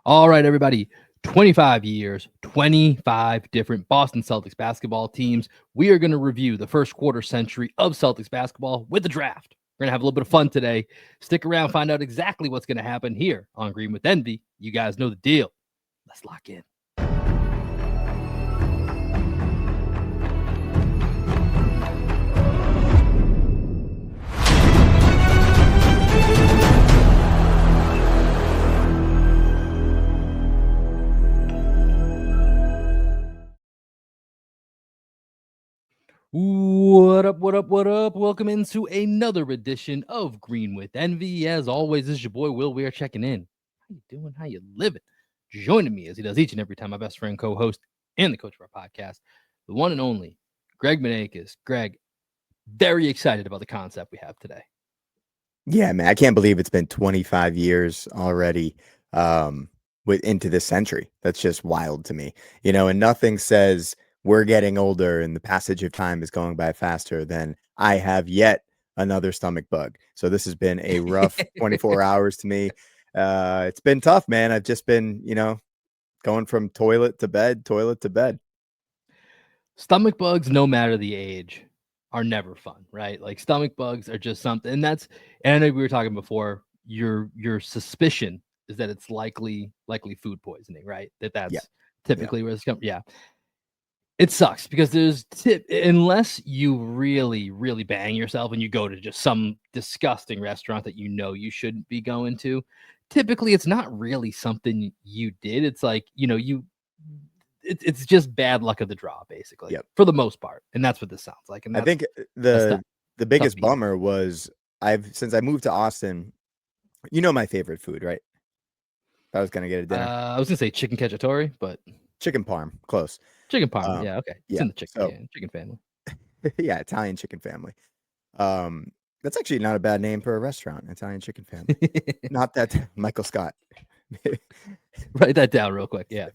All right, everybody. 25 years, 25 different Boston Celtics basketball teams. We are going to review the first quarter century of Celtics basketball with the draft. We're going to have a little bit of fun today. Stick around, find out exactly what's going to happen here on Green with Envy. You guys know the deal. Let's lock in. What up, what up, what up? Welcome into another edition of Green with Envy. As always, this is your boy Will Weir checking in. How you doing? How you living? Joining me as he does each and every time, my best friend, co-host, and the coach of our podcast, the one and only Greg Menakis. Greg, very excited about the concept we have today. Yeah, man, I can't believe it's been 25 years already into this century. That's just wild to me. And nothing says we're getting older and the passage of time is going by faster than I have yet another stomach bug. So this has been a rough 24 hours to me. It's been tough, man. I've just been, going from toilet to bed. Stomach bugs, no matter the age, are never fun, right? Like stomach bugs are just something. And I know we were talking before, your suspicion is that it's likely food poisoning, right? That's typically where it's coming. Yeah. It sucks because unless you really, really bang yourself and you go to just some disgusting restaurant that you shouldn't be going to, typically it's not really something you did. It's like, it's just bad luck of the draw, basically, for the most part. And that's what this sounds like. And I think the biggest bummer was since I moved to Austin, my favorite food, right? I was going to get a dinner. I was going to say chicken cacciatore, but chicken parm, close. Chicken parm, yeah, okay. It's in the chicken family. Yeah, Italian chicken family. That's actually not a bad name for a restaurant, Italian chicken family. Not that Michael Scott. Write that down real quick, yeah.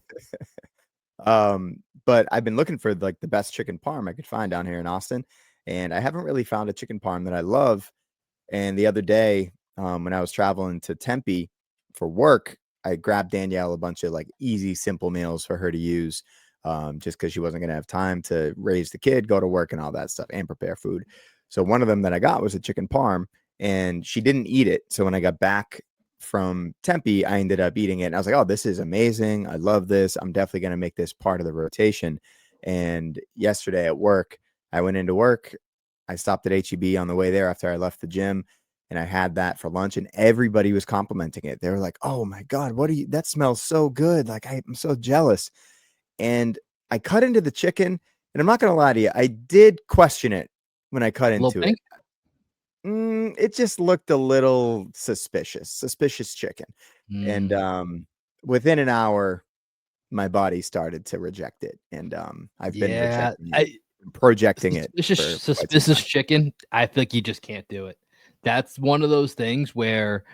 But I've been looking for like the best chicken parm I could find down here in Austin, and I haven't really found a chicken parm that I love. And the other day, when I was traveling to Tempe for work, I grabbed Danielle a bunch of like easy, simple meals for her to use. Just because she wasn't going to have time to raise the kid, go to work and all that stuff and prepare food. So one of them that I got was a chicken parm and she didn't eat it. So when I got back from Tempe, I ended up eating it. And I was like, oh, this is amazing. I love this. I'm definitely going to make this part of the rotation. And yesterday at work, I went into work. I stopped at H-E-B on the way there after I left the gym. And I had that for lunch and everybody was complimenting it. They were like, oh my God, that smells so good. Like I'm so jealous. And I cut into the chicken, and I'm not going to lie to you, I did question it when I cut into it. It just looked a little suspicious chicken. And within an hour, my body started to reject it. And I've been projecting it. Suspicious chicken, I feel like you just can't do it. That's one of those things where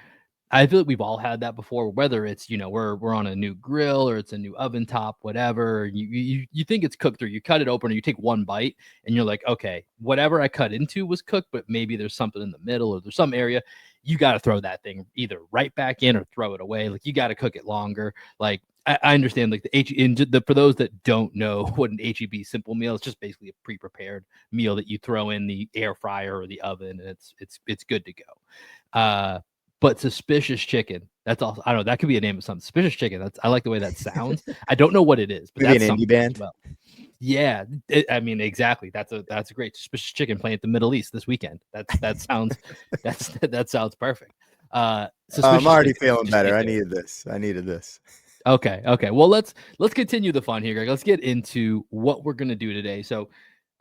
I feel like we've all had that before, whether it's, we're on a new grill or it's a new oven top, whatever. You think it's cooked or you cut it open or you take one bite and you're like, okay, whatever I cut into was cooked, but maybe there's something in the middle or there's some area. You got to throw that thing either right back in or throw it away. Like you got to cook it longer. Like I understand like for those that don't know what an H-E-B simple meal is, just basically a pre-prepared meal that you throw in the air fryer or the oven and it's good to go. But suspicious chicken, that's also, I don't know, that could be a name of something. Suspicious chicken, I like the way that sounds. I don't know what it is, but maybe that's an indie band. Well. Yeah, I mean, exactly. That's a great Suspicious Chicken playing at the Middle East this weekend. That sounds that sounds perfect. I'm already feeling better. I needed this. Okay. Well, let's continue the fun here, Greg. Let's get into what we're gonna do today. So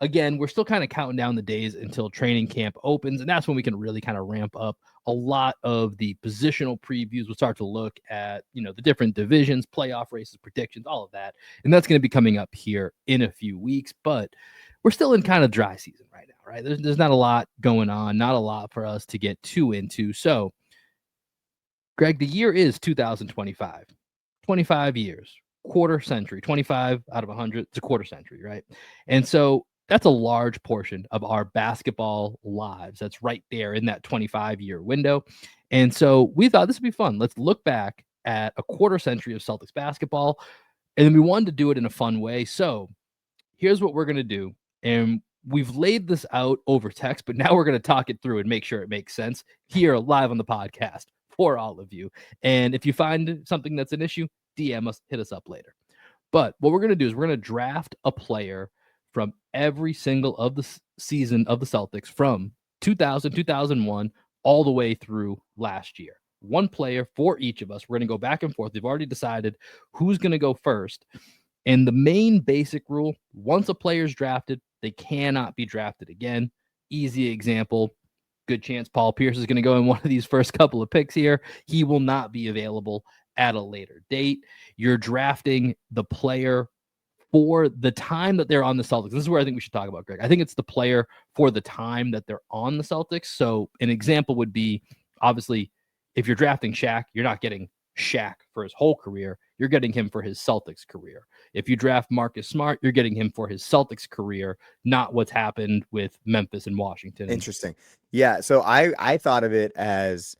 again, we're still kind of counting down the days until training camp opens, and that's when we can really kind of ramp up a lot of the positional previews. We'll start to look at, the different divisions, playoff races, predictions, all of that. And that's going to be coming up here in a few weeks, but we're still in kind of dry season right now, right? There's not a lot going on, not a lot for us to get too into. So, Greg, the year is 2025, 25 years, quarter century, 25 out of 100. It's a quarter century, right? And so that's a large portion of our basketball lives. That's right there in that 25-year window. And so we thought this would be fun. Let's look back at a quarter century of Celtics basketball. And then we wanted to do it in a fun way. So here's what we're going to do. And we've laid this out over text, but now we're going to talk it through and make sure it makes sense here live on the podcast for all of you. And if you find something that's an issue, DM us, hit us up later. But what we're going to do is we're going to draft a player from every single of the season of the Celtics from 2000, 2001, all the way through last year. One player for each of us. We're going to go back and forth. We've already decided who's going to go first. And the main basic rule, once a player's drafted, they cannot be drafted again. Easy example. Good chance Paul Pierce is going to go in one of these first couple of picks here. He will not be available at a later date. You're drafting the player for the time that they're on the Celtics. This is where I think we should talk about, Greg. I think it's the player for the time that they're on the Celtics. So an example would be, obviously, if you're drafting Shaq, you're not getting Shaq for his whole career. You're getting him for his Celtics career. If you draft Marcus Smart, you're getting him for his Celtics career, not what's happened with Memphis and Washington. Interesting. Yeah. So I thought of it as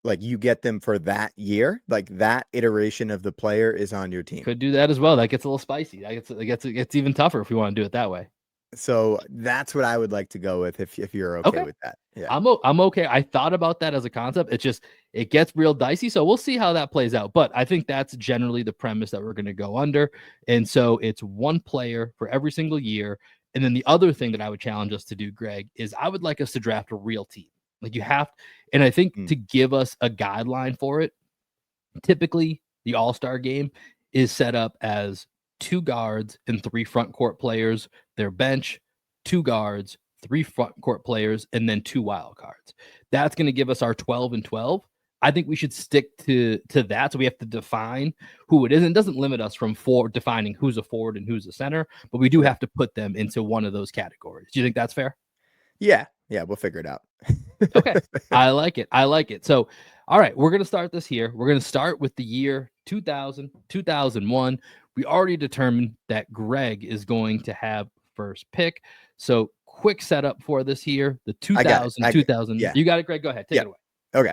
like you get them for that year, like that iteration of the player is on your team. Could do that as well. That gets a little spicy. That gets even tougher if we want to do it that way. So that's what I would like to go with if you're okay with that. Yeah. I'm okay. I thought about that as a concept. It gets real dicey. So we'll see how that plays out. But I think that's generally the premise that we're going to go under. And so it's one player for every single year. And then the other thing that I would challenge us to do, Greg, is I would like us to draft a real team. Like you have, and I think to give us a guideline for it, typically the All-Star game is set up as 2 guards and 3 front court players, their bench, 2 guards, 3 front court players, and then 2 wild cards. That's going to give us our 12 and 12. I think we should stick to that. So we have to define who it is. And it doesn't limit us from defining who's a forward and who's a center, but we do have to put them into one of those categories. Do you think that's fair? Yeah. Yeah. We'll figure it out. Okay. I like it. So, all right, we're going to start this here. We're going to start with the year 2000, 2001. We already determined that Greg is going to have first pick. So quick setup for this here. The 2000. Yeah. You got it, Greg? Go ahead. Take it away. Okay.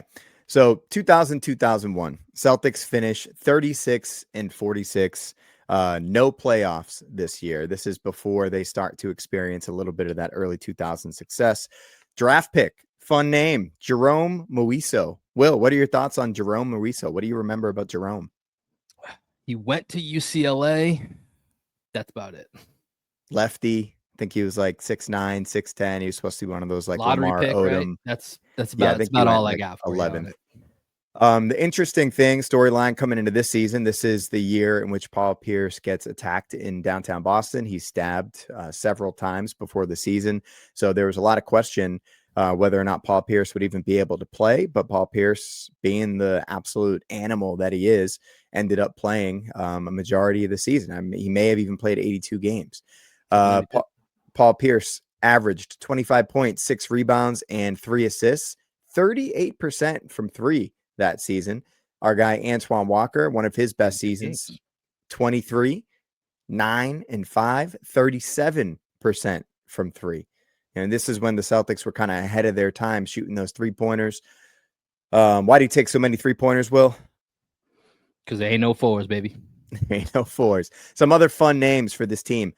So 2000, 2001, Celtics finish 36 and 46. No playoffs this year. This is before they start to experience a little bit of that early 2000 success. Draft pick, fun name, Jerome Moiso. Will, what are your thoughts on Jerome Moiso? What do you remember about Jerome? He went to UCLA. That's about it. Lefty. I think he was like 6'9", 6'10". He was supposed to be one of those like lottery Lamar pick, Odom. Right? That's about all I got for 11. The interesting thing, storyline coming into this season, this is the year in which Paul Pierce gets attacked in downtown Boston. He's stabbed several times before the season. So there was a lot of question whether or not Paul Pierce would even be able to play. But Paul Pierce, being the absolute animal that he is, ended up playing a majority of the season. I mean, he may have even played 82 games. Paul Pierce averaged 25 points, 6 rebounds, and 3 assists, 38% from 3 that season. Our guy Antoine Walker, one of his best seasons, 23, 9 and 5, 37% from 3. And this is when the Celtics were kind of ahead of their time shooting those 3-pointers. Why do you take so many 3-pointers, Will? Because there ain't no 4s, baby. There ain't no 4s. Some other fun names for this team.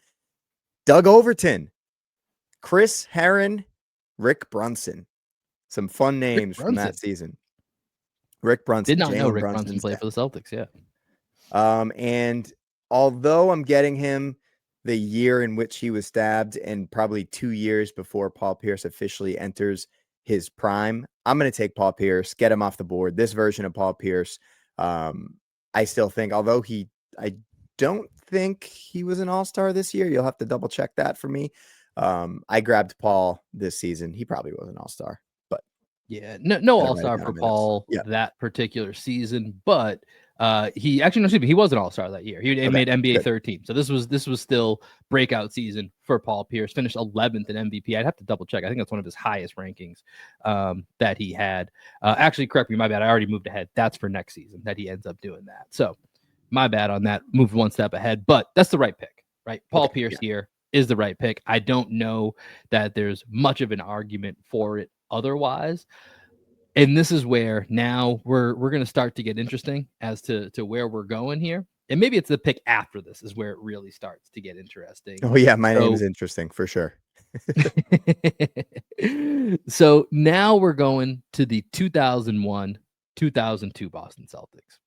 Doug Overton, Chris Herron, Rick Brunson. Some fun names from that season. Rick Brunson. Did not know Rick Brunson played for the Celtics, yeah. And although I'm getting him the year in which he was stabbed and probably 2 years before Paul Pierce officially enters his prime, I'm going to take Paul Pierce, get him off the board. This version of Paul Pierce, I still think, although I don't think he was an all-star this year. You'll have to double check that for me. I grabbed Paul this season. He probably was an all-star, but yeah, no all-star for Paul that particular season, but he was an all-star that year. He made NBA third team. So this was still breakout season for Paul Pierce. Finished 11th in MVP. I'd have to double check. I think that's one of his highest rankings that he had. Actually, correct me, my bad. I already moved ahead. That's for next season that he ends up doing that. So my bad on that. Moved one step ahead, but that's the right pick, right? Paul Pierce here is the right pick. I don't know that there's much of an argument for it otherwise. And this is where now we're going to start to get interesting as to where we're going here. And maybe it's the pick after this is where it really starts to get interesting. Oh yeah, my name is So interesting for sure. so now we're going to the 2001-2002 Boston Celtics.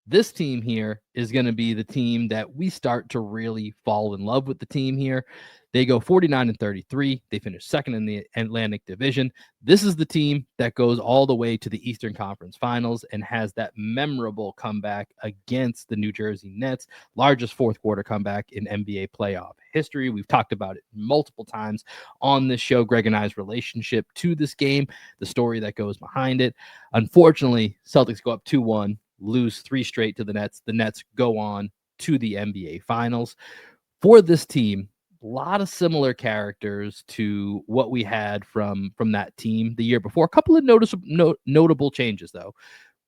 This team here is going to be the team that we start to really fall in love with the team here. They go 49-33. They finish second in the Atlantic Division. This is the team that goes all the way to the Eastern Conference Finals and has that memorable comeback against the New Jersey Nets, largest fourth quarter comeback in NBA playoff history. We've talked about it multiple times on this show, Greg and I's relationship to this game, the story that goes behind it. Unfortunately, Celtics go up 2-1, lose 3 straight to the Nets. The Nets go on to the NBA Finals. For this team, a lot of similar characters to what we had from that team the year before. A couple of notable changes, though.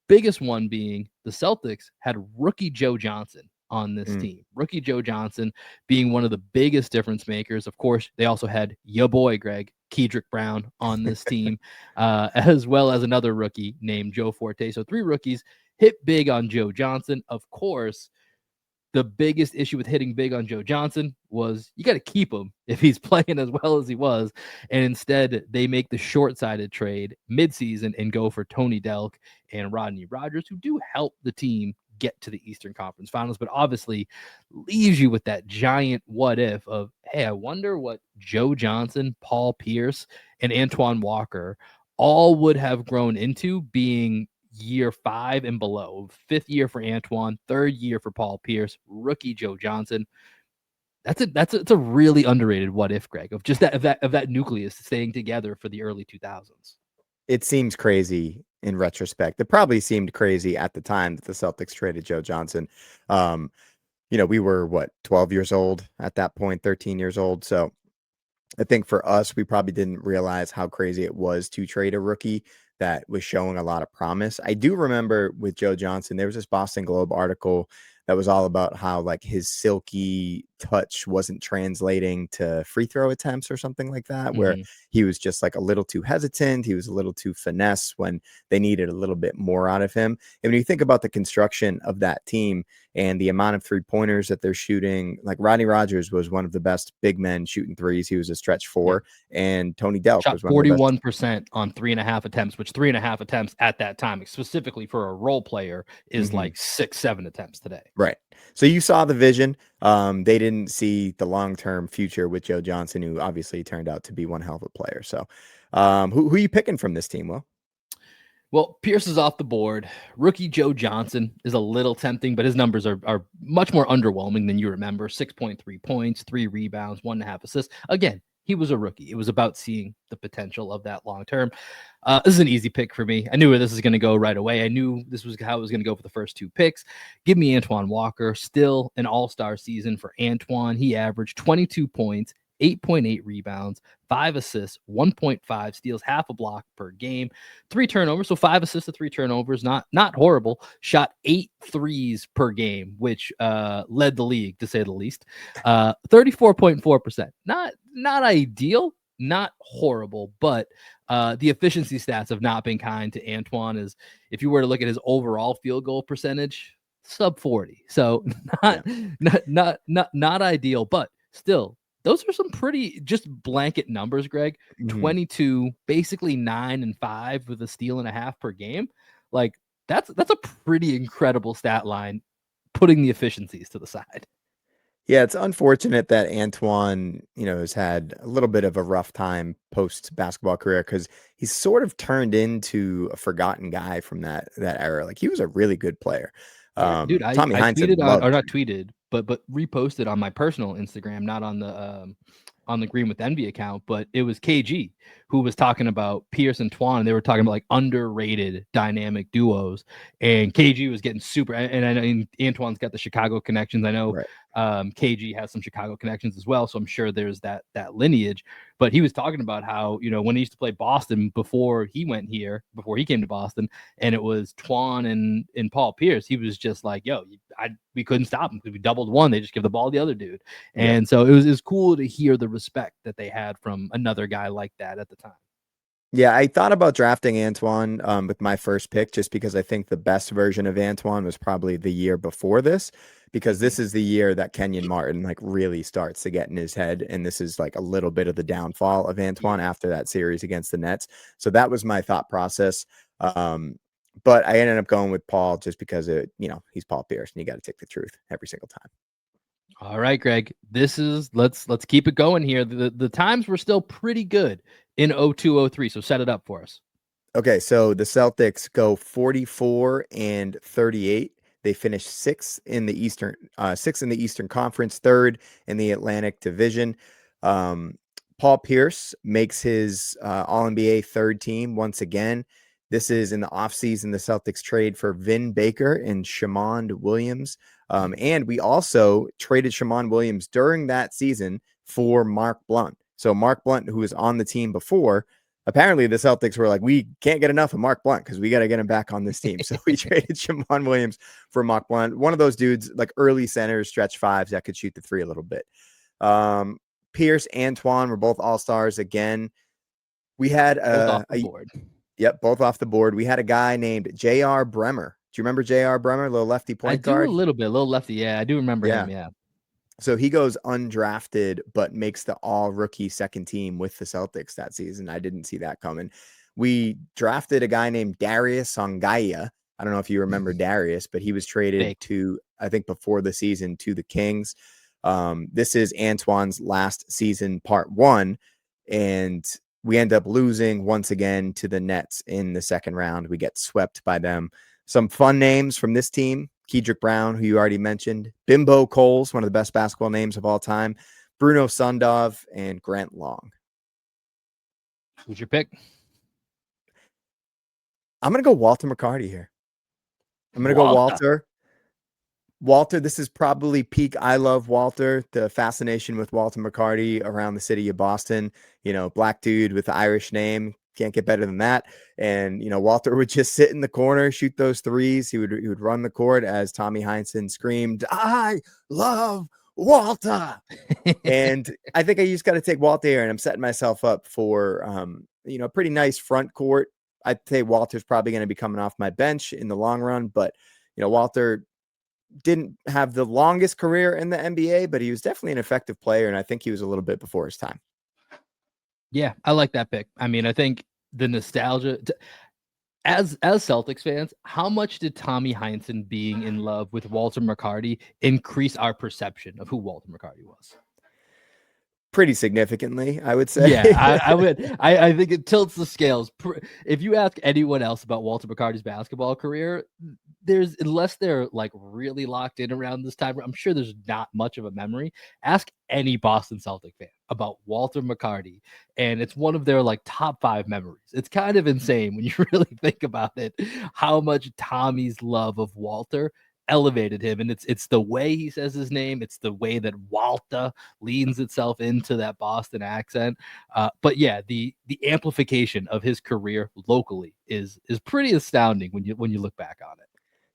Biggest one being the Celtics had rookie Joe Johnson on this team. Rookie Joe Johnson being one of the biggest difference makers. Of course, they also had your boy, Greg, Kedrick Brown on this team, as well as another rookie named Joe Forte. So 3 rookies hit big on Joe Johnson. Of course, the biggest issue with hitting big on Joe Johnson was you got to keep him if he's playing as well as he was. And instead, they make the short-sided trade midseason and go for Tony Delk and Rodney Rogers, who do help the team get to the Eastern Conference Finals, but obviously leaves you with that giant what if of, hey, I wonder what Joe Johnson, Paul Pierce, and Antoine Walker all would have grown into being year 5 and below. 5th year for Antoine, 3rd year for Paul Pierce, rookie Joe Johnson. It's a really underrated what if, Greg, of just that nucleus staying together for the early 2000s. It seems crazy in retrospect. It probably seemed crazy at the time that the Celtics traded Joe Johnson. We were 12 years old at that point, 13 years old. So I think for us, we probably didn't realize how crazy it was to trade a rookie that was showing a lot of promise. I do remember with Joe Johnson, there was this Boston Globe article that was all about how like his silky touch wasn't translating to free throw attempts or something like that, where he was just like a little too hesitant. He was a little too finesse when they needed a little bit more out of him. And when you think about the construction of that team and the amount of 3-pointers that they're shooting, like Rodney Rogers was one of the best big men shooting threes. He was a stretch 4, and Tony Delk shot was one of the best. 41% on 3.5 attempts, which 3.5 attempts at that time, specifically for a role player, is like 6-7 attempts today. Right. So you saw the vision. They didn't see the long-term future with Joe Johnson, who obviously turned out to be one hell of a player. So who are you picking from this team, Will? Well, Pierce is off the board. Rookie Joe Johnson is a little tempting, but his numbers are much more underwhelming than you remember. 6.3 points, 3 rebounds, 1.5 assists. Again, he was a rookie. It was about seeing the potential of that long term. This is an easy pick for me. I knew where this is going to go right away. I knew this was how it was going to go for the first 2 picks. Give me Antoine Walker. Still an all-star season for Antoine. He averaged 22 points, 8.8 rebounds, 5 assists, 1.5 steals, half a block per game, 3 turnovers. So 5 assists to 3 turnovers, not horrible. Shot 8 threes per game, which led the league to say the least. 34.4%. Not ideal, not horrible, but the efficiency stats have not been kind to Antoine. Is if you were to look at his overall field goal percentage, sub 40. So not ideal, but still. Those are some pretty just blanket numbers, Greg. 22, basically 9 and 5 with a steal and a half per game. Like that's a pretty incredible stat line, putting the efficiencies to the side. Yeah, it's unfortunate that Antoine, has had a little bit of a rough time post basketball career because he's sort of turned into a forgotten guy from that era. Like he was a really good player. Yeah, dude, I Tommy Heinsohn tweeted on, or loved. not tweeted, but reposted on my personal Instagram, not on the Green with Envy account, but it was KG who was talking about Pierce and Twan. And they were talking about like underrated dynamic duos, and KG was getting super. And I know Antoine's got the Chicago connections. I know KG has some Chicago connections as well, so I'm sure there's that lineage. But he was talking about how when he used to play Boston before he came to Boston, and it was Twan and Paul Pierce. He was just like, yo, we couldn't stop him because we doubled one. They just give the ball to the other dude. And so it was cool to hear the respect that they had from another guy like that at the time. Yeah, I thought about drafting Antoine with my first pick just because I think the best version of Antoine was probably the year before this, because Mhm. this is the year that Kenyon Martin like really starts to get in his head, and this is like a little bit of the downfall of Antoine Yeah. after that series against the Nets. So that was my thought process. Um, but I ended up going with Paul just because he's Paul Pierce, and you got to take the truth every single time. All right, Greg. This is let's keep it going here. The times were still pretty good in 0203, so set it up for us. Okay, so the Celtics go 44-38. They finish sixth in the Eastern Conference, third in the Atlantic Division. Um, Paul Pierce makes his All-NBA third team once again. This is in the offseason. The Celtics trade for Vin Baker and Shamond Williams. And we also traded Shamond Williams during that season for Mark Blount. So Mark Blount, who was on the team before, apparently the Celtics were like, we can't get enough of Mark Blount because we got to get him back on this team. So we traded Shamon Williams for Mark Blount, one of those dudes like early centers, stretch fives that could shoot the three a little bit. Pierce, Antoine were both all-stars again. We had Both off the board. both off the board. We had a guy named J.R. Bremer. Do you remember J.R. Bremer, little lefty I point do a guard? little bit, a little lefty. Yeah, I do remember Yeah. him. Yeah. So he goes undrafted, but makes the all rookie second team with the Celtics that season. I didn't see that coming. We drafted a guy named Darius Songaya. I don't know if you remember Darius, but he was traded Fake. to, I think before the season, to the Kings. This is Antoine's last season, part one. And we end up losing once again to the Nets in the second round. We get swept by them. Some fun names from this team: Kedrick Brown, who you already mentioned, Bimbo Coles, one of the best basketball names of all time, Bruno Sundov, and Grant Long. Who's your pick? I'm going to go Walter McCarty here. I'm going to go Walter. Walter. Walter, this is probably peak I Love Walter, the fascination with Walter McCarty around the city of Boston. Black dude with the Irish name. Can't get better than that. And, Walter would just sit in the corner, shoot those threes. He would run the court as Tommy Heinsohn screamed, "I love Walter." And I think I just got to take Walter here, and I'm setting myself up for, a pretty nice front court. I'd say Walter's probably going to be coming off my bench in the long run, but, Walter didn't have the longest career in the NBA, but he was definitely an effective player, and I think he was a little bit before his time. Yeah, I like that pick. I mean, I think the nostalgia as Celtics fans, how much did Tommy Heinsohn being in love with Walter McCarty increase our perception of who Walter McCarty was? Pretty significantly, I would say. Yeah, I would. I think it tilts the scales. If you ask anyone else about Walter McCarty's basketball career, unless they're like really locked in around this time, I'm sure there's not much of a memory. Ask any Boston Celtic fan about Walter McCarty, and it's one of their like top 5 memories. It's kind of insane when you really think about it, how much Tommy's love of Walter elevated him, and it's the way he says his name, it's the way that Walter leans itself into that Boston accent. But yeah, the amplification of his career locally is pretty astounding when you look back on it.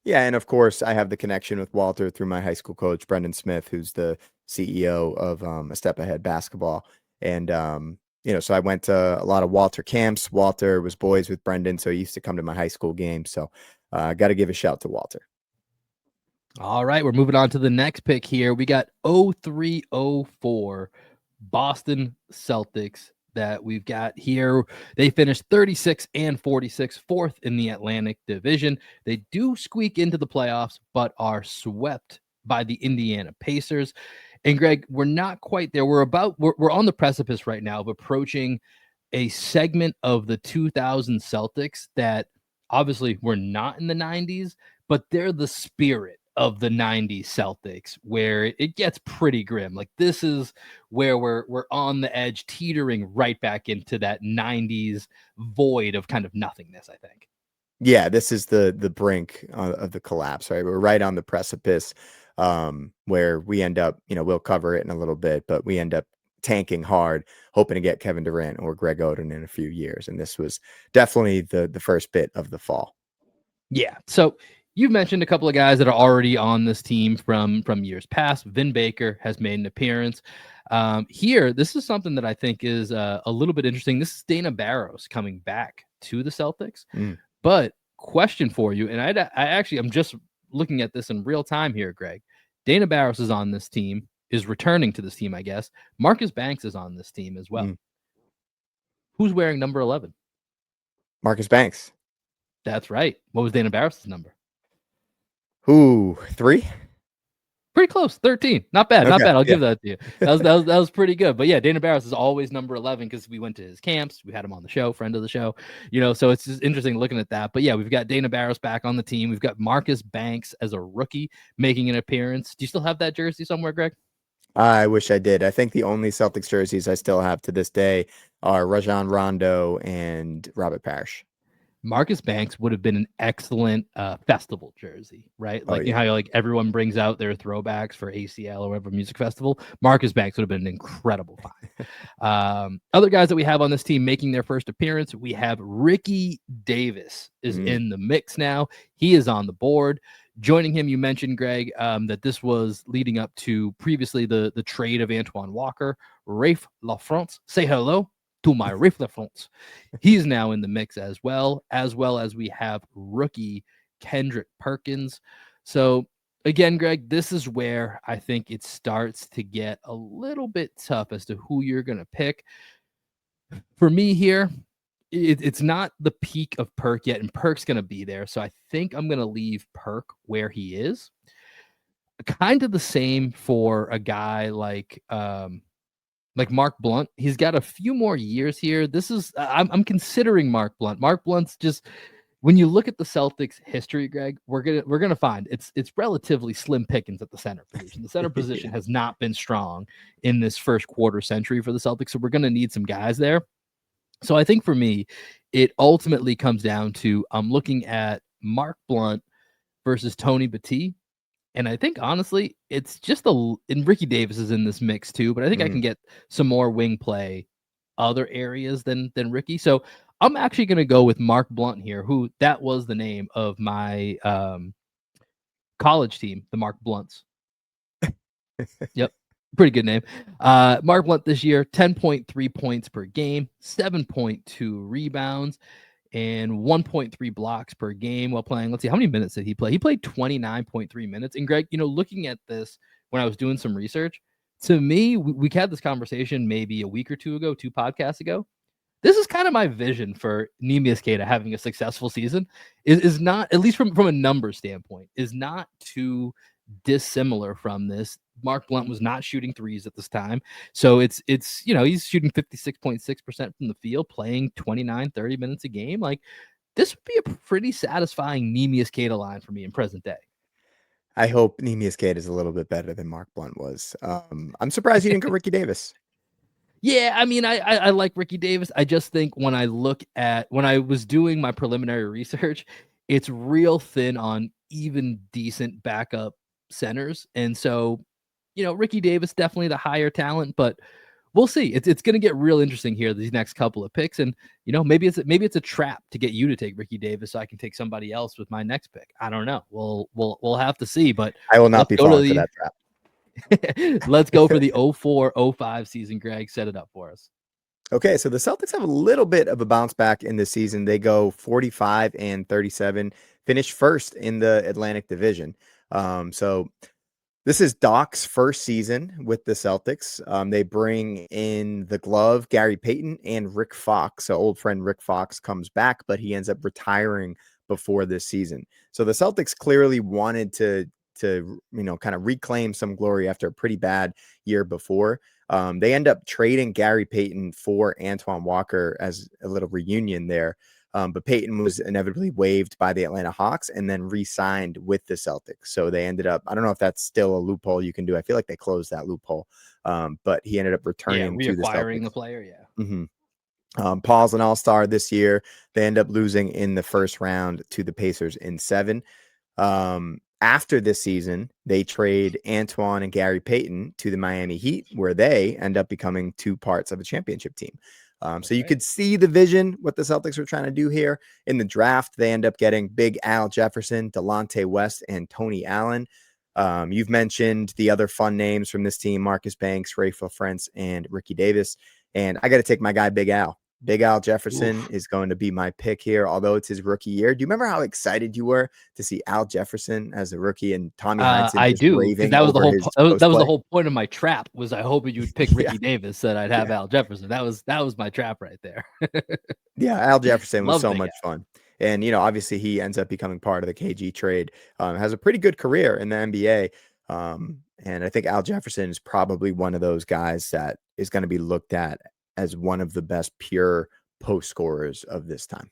Yeah, and of course, I have the connection with Walter through my high school coach, Brendan Smith, who's the CEO of A Step Ahead Basketball. And, so I went to a lot of Walter camps. Walter was boys with Brendan, so he used to come to my high school games. So I got to give a shout to Walter. All right, we're moving on to the next pick here. We got 0304 Boston Celtics that we've got here. They finished 36-46, fourth in the Atlantic Division. They do squeak into the playoffs, but are swept by the Indiana Pacers. And Greg, we're not quite there. We're on the precipice right now of approaching a segment of the 2000 Celtics that obviously were not in the 90s, but they're the spirit of the 90s Celtics, where it gets pretty grim. Like this is where we're on the edge, teetering right back into that 90s void of kind of nothingness, I think. Yeah, this is the brink of the collapse, right? We're right on the precipice, where we end up, we'll cover it in a little bit, but we end up tanking hard, hoping to get Kevin Durant or Greg Oden in a few years. And this was definitely the first bit of the fall. Yeah. So you've mentioned a couple of guys that are already on this team from years past. Vin Baker has made an appearance. Here, this is something that I think is a little bit interesting. This is Dana Barros coming back to the Celtics. But question for you, and I'm just looking at this in real time here, Greg. Dana Barros is on this team, is returning to this team, I guess. Marcus Banks is on this team as well. Who's wearing number 11? Marcus Banks. That's right. What was Dana Barros' number? Ooh, 3? Pretty close. 13. Not bad. Not Okay, bad. I'll yeah. give that to you. That was pretty good. But yeah, Dana Barros is always number 11 because we went to his camps. We had him on the show, friend of the show. So it's just interesting looking at that. But yeah, we've got Dana Barros back on the team. We've got Marcus Banks as a rookie making an appearance. Do you still have that jersey somewhere, Greg? I wish I did. I think the only Celtics jerseys I still have to this day are Rajon Rondo and Robert Parrish. Marcus Banks would have been an excellent festival jersey, right? Like, you know how like everyone brings out their throwbacks for ACL or whatever music festival. Marcus Banks would have been an incredible find. Other guys that we have on this team making their first appearance, we have Ricky Davis is in the mix now. He is on the board. Joining him, you mentioned, Greg, that this was leading up to previously the trade of Antoine Walker. Rafe LaFrance, say hello to my Rafe LaFrance. He's now in the mix as well as we have rookie Kendrick Perkins. So again, Greg, this is where I think it starts to get a little bit tough as to who you're going to pick. For me here, it's not the peak of Perk yet, and Perk's going to be there. So I think I'm going to leave Perk where he is. Kind of the same for a guy like Mark Blount. He's got a few more years here. This is I'm considering Mark Blount. Mark Blount's just, when you look at the Celtics history, Greg, we're gonna find it's relatively slim pickings at the center position. The center position has not been strong in this first quarter century for the Celtics, so we're gonna need some guys there. So I think for me, it ultimately comes down to I'm looking at Mark Blount versus Tony Battie. And I think, honestly, it's just and Ricky Davis is in this mix too, but I think I can get some more wing play other areas than Ricky. So I'm actually going to go with Mark Blount here, who that was the name of my college team, the Mark Blounts. Yep. Pretty good name. Mark Blount this year, 10.3 points per game, 7.2 rebounds, and 1.3 blocks per game while playing. Let's see, how many minutes did he play? He played 29.3 minutes. And Greg, looking at this when I was doing some research, to me, we had this conversation maybe a week or two ago, 2 podcasts ago. This is kind of my vision for Neemias Queta having a successful season. Is not, at least from a number standpoint, is not too dissimilar from this. Mark Blount was not shooting threes at this time. So it's he's shooting 56.6% from the field, playing 29-30 minutes a game. Like, this would be a pretty satisfying Neemias Queta line for me in present day. I hope Neemias Queta is a little bit better than Mark Blount was. I'm surprised you didn't go Ricky Davis. Yeah, I mean, I like Ricky Davis. I just think when I was doing my preliminary research, it's real thin on even decent backup centers. And so, Ricky Davis, definitely the higher talent, but we'll see. It's going to get real interesting here, these next couple of picks. And, maybe it's a trap to get you to take Ricky Davis so I can take somebody else with my next pick. I don't know. We'll have to see, but I will not be falling for that trap. Let's go for the 04-05 season, Greg. Set it up for us. Okay, so the Celtics have a little bit of a bounce back in this season. They go 45-37, finish first in the Atlantic Division. So this is Doc's first season with the Celtics. They bring in the glove, Gary Payton, and Rick Fox. So old friend Rick Fox comes back, but he ends up retiring before this season. So the Celtics clearly wanted to kind of reclaim some glory after a pretty bad year before. They end up trading Gary Payton for Antoine Walker as a little reunion there. But Payton was inevitably waived by the Atlanta Hawks and then re-signed with the Celtics. So they ended up, I don't know if that's still a loophole you can do. I feel like they closed that loophole. But he ended up returning to the Celtics. The player, yeah. Mm-hmm. Paul's an all-star this year. They end up losing in the first round to the Pacers in 7. After this season, they trade Antoine and Gary Payton to the Miami Heat, where they end up becoming 2 parts of a championship team. So you could see the vision, what the Celtics were trying to do here. In the draft, they end up getting Big Al Jefferson, Delonte West, and Tony Allen. You've mentioned the other fun names from this team: Marcus Banks, Rafe LaFrentz, and Ricky Davis. And I got to take my guy, Big Al. Big Al Jefferson is going to be my pick here, although it's his rookie year. Do you remember how excited you were to see Al Jefferson as a rookie and Tommy Heinsohn I just do, because raving that was the over whole his that post was the play? whole point of my trap. Was I hoping you would pick Yeah, Ricky Davis, that I'd have yeah, Al Jefferson. That was my trap right there. yeah. Al Jefferson was Love so Big much Al. fun. And, obviously he ends up becoming part of the KG trade, has a pretty good career in the NBA. And I think Al Jefferson is probably one of those guys that is going to be looked at as one of the best pure post scorers of this time.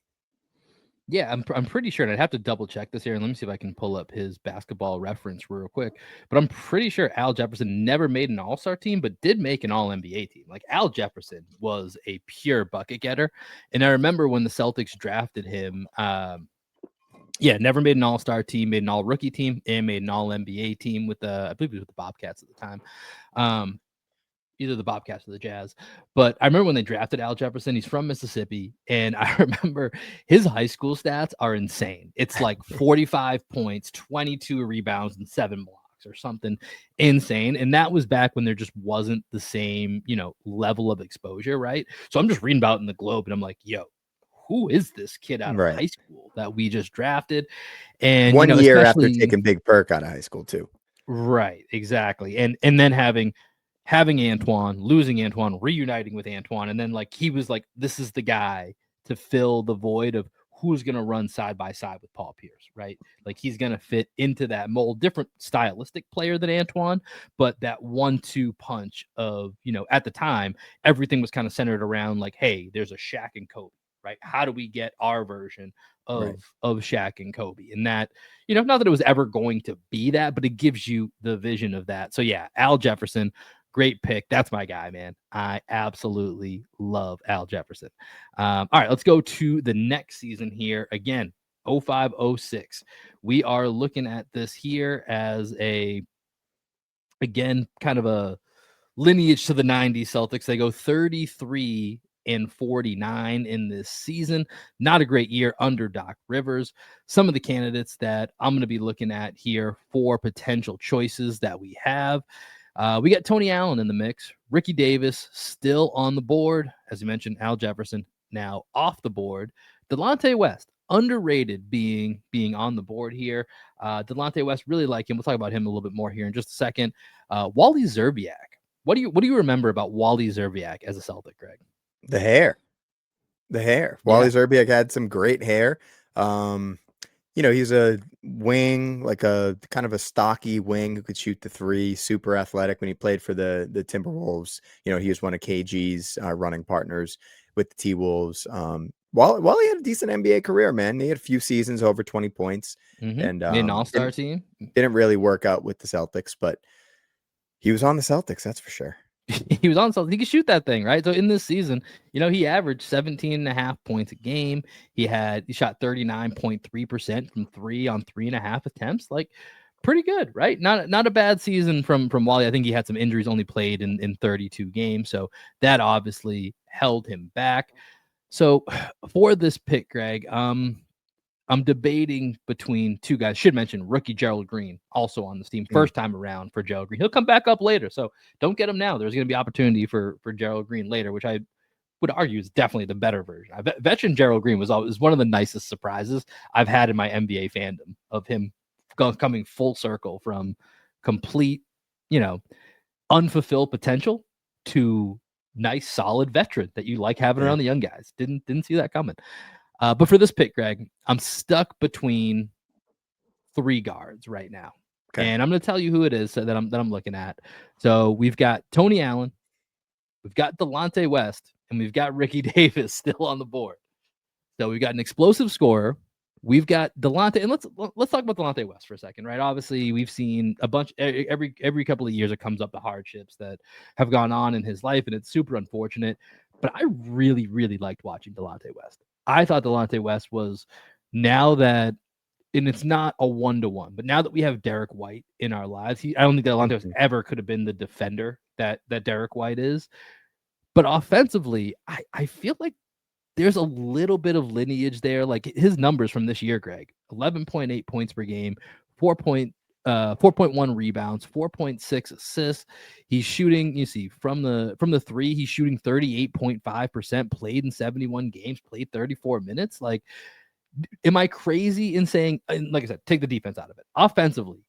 Yeah, I'm pretty sure, and I'd have to double check this here, and let me see if I can pull up his basketball reference real quick. But I'm pretty sure Al Jefferson never made an All-Star team, but did make an All-NBA team. Like, Al Jefferson was a pure bucket getter, and I remember when the Celtics drafted him. Yeah, never made an All-Star team, made an All-Rookie team, and made an All-NBA team with the, I believe it was with the Bobcats at the time. Either the Bobcats or the Jazz. But I remember when they drafted Al Jefferson, he's from Mississippi. And I remember his high school stats are insane. It's like 45 points, 22 rebounds, and 7 blocks or something insane. And that was back when there just wasn't the same, level of exposure, right? So I'm just reading about it in the Globe and I'm like, yo, who is this kid out of Right. high school that we just drafted? And, 1 year after especially taking Big Perk out of high school too. right, exactly. And then having Antoine, losing Antoine, reuniting with Antoine, and then like he was like, this is the guy to fill the void of who's going to run side by side with Paul Pierce, right? Like he's going to fit into that mold, different stylistic player than Antoine, but that 1-2 punch of, at the time, everything was kind of centered around like, hey, there's a Shaq and Kobe, right? How do we get our version Right. of Shaq and Kobe? And that, not that it was ever going to be that, but it gives you the vision of that. So yeah, Al Jefferson, great pick. That's my guy, man. I absolutely love Al Jefferson. All right, let's go to the next season here. Again, 05-06. We are looking at this here as again, kind of a lineage to the 90s Celtics. They go 33-49 in this season. Not a great year under Doc Rivers. Some of the candidates that I'm going to be looking at here for potential choices that we have. We got Tony Allen in the mix. Ricky Davis still on the board. As you mentioned, Al Jefferson now off the board. Delonte West, underrated being on the board here. Delonte West, really like him. We'll talk about him a little bit more here in just a second. Wally Szczerbiak. What do you remember about Wally Szczerbiak as a Celtic, Greg? The hair. Wally Szczerbiak had some great hair. He's a wing, like a kind of a stocky wing who could shoot the three, super athletic. When he played for the Timberwolves, he was one of KG's running partners with the T-Wolves. Wally had a decent NBA career, man. He had a few seasons over 20 points and made an All-Star team. Didn't really work out with the Celtics, but he was on the Celtics, that's for sure. He was on something. He could shoot that thing, right? So in this season, he averaged 17.5 points a game. He shot 39.3% from three on 3.5 attempts. Like pretty good, right? Not a bad season from Wally. I think he had some injuries, only played in 32 games. So that obviously held him back. So for this pick, Greg, I'm debating between two guys. Should mention rookie Gerald Green, also on this team, first time around for Gerald Green. He'll come back up later, so don't get him now. There's going to be opportunity for Gerald Green later, which I would argue is definitely the better version. Veteran Gerald Green was one of the nicest surprises I've had in my NBA fandom, of him coming full circle from complete, unfulfilled potential to nice, solid veteran that you like having around the young guys. Didn't see that coming. But for this pick, Greg, I'm stuck between 3 guards right now. Okay. And I'm going to tell you who it is that I'm looking at. So we've got Tony Allen, we've got Delonte West, and we've got Ricky Davis still on the board. So we've got an explosive scorer. We've got Delonte, and let's talk about Delonte West for a second, right? Obviously, we've seen a bunch every couple of years it comes up the hardships that have gone on in his life, and it's super unfortunate. But I really, really liked watching Delonte West. I thought Delonte West was, now that, and it's not a 1-to-1, but now that we have Derek White in our lives, I don't think Delonte West ever could have been the defender that Derek White is. But offensively, I feel like there's a little bit of lineage there. Like his numbers from this year, Greg, 11.8 points per game, 4.1 rebounds, 4.6 assists. He's shooting, you see, from the three, he's shooting 38.5%, played in 71 games, played 34 minutes. Like, am I crazy in saying, and like I said, take the defense out of it. Offensively,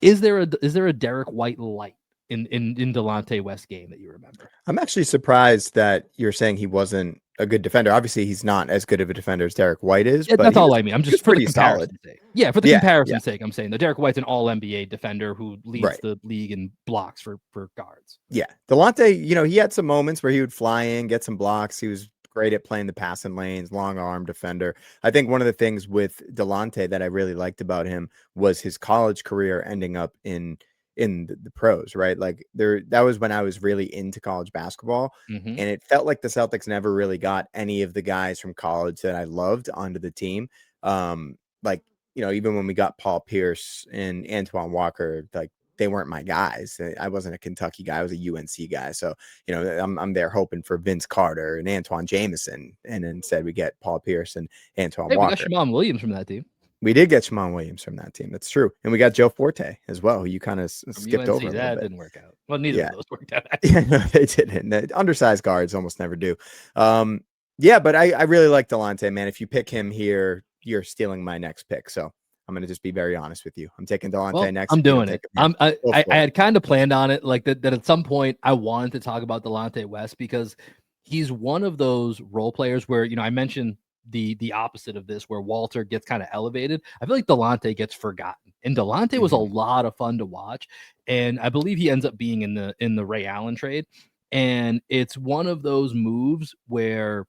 is there a Derek White light in Delonte West game that you remember? I'm actually surprised that you're saying he wasn't a good defender. Obviously, he's not as good of a defender as Derek White is, Yeah, but that's all I mean. I'm he was just for the pretty solid. comparison's sake. Yeah, for the Yeah, yeah, comparison's sake, I'm saying that Derek White's an all NBA defender who leads right. the league in blocks for guards. Yeah. Delonte, he had some moments where he would fly in, get some blocks. He was great at playing the passing lanes, long arm defender. I think one of the things with Delonte that I really liked about him was his college career ending up in the pros, right? Like that was when I was really into college basketball. Mm-hmm. And it felt like the Celtics never really got any of the guys from college that I loved onto the team. Like, even when we got Paul Pierce and Antoine Walker, like they weren't my guys. I wasn't a Kentucky guy. I was a UNC guy. So, I'm there hoping for Vince Carter and Antoine Jameson. And instead we get Paul Pierce and Antoine Hey, we got Walker. Shamon Williams from that team. We did get Shimon Williams from that team. That's true. And we got Joe Forte as well, who you kind of skipped UNC, over a little that bit. didn't work out. Well, neither of those worked out. Yeah, no, they didn't. The undersized guards almost never do. Yeah, but I really like Delonte, man. If you pick him here, you're stealing my next pick. So I'm going to just be very honest with you. I'm taking Delonte next. I'm doing it. I had kind of planned on it, like that at some point I wanted to talk about Delonte West because he's one of those role players where, I mentioned the opposite of this, where Walter gets kind of elevated. I feel like Delonte gets forgotten, and Delonte was a lot of fun to watch, and I believe he ends up being in the Ray Allen trade, and it's one of those moves where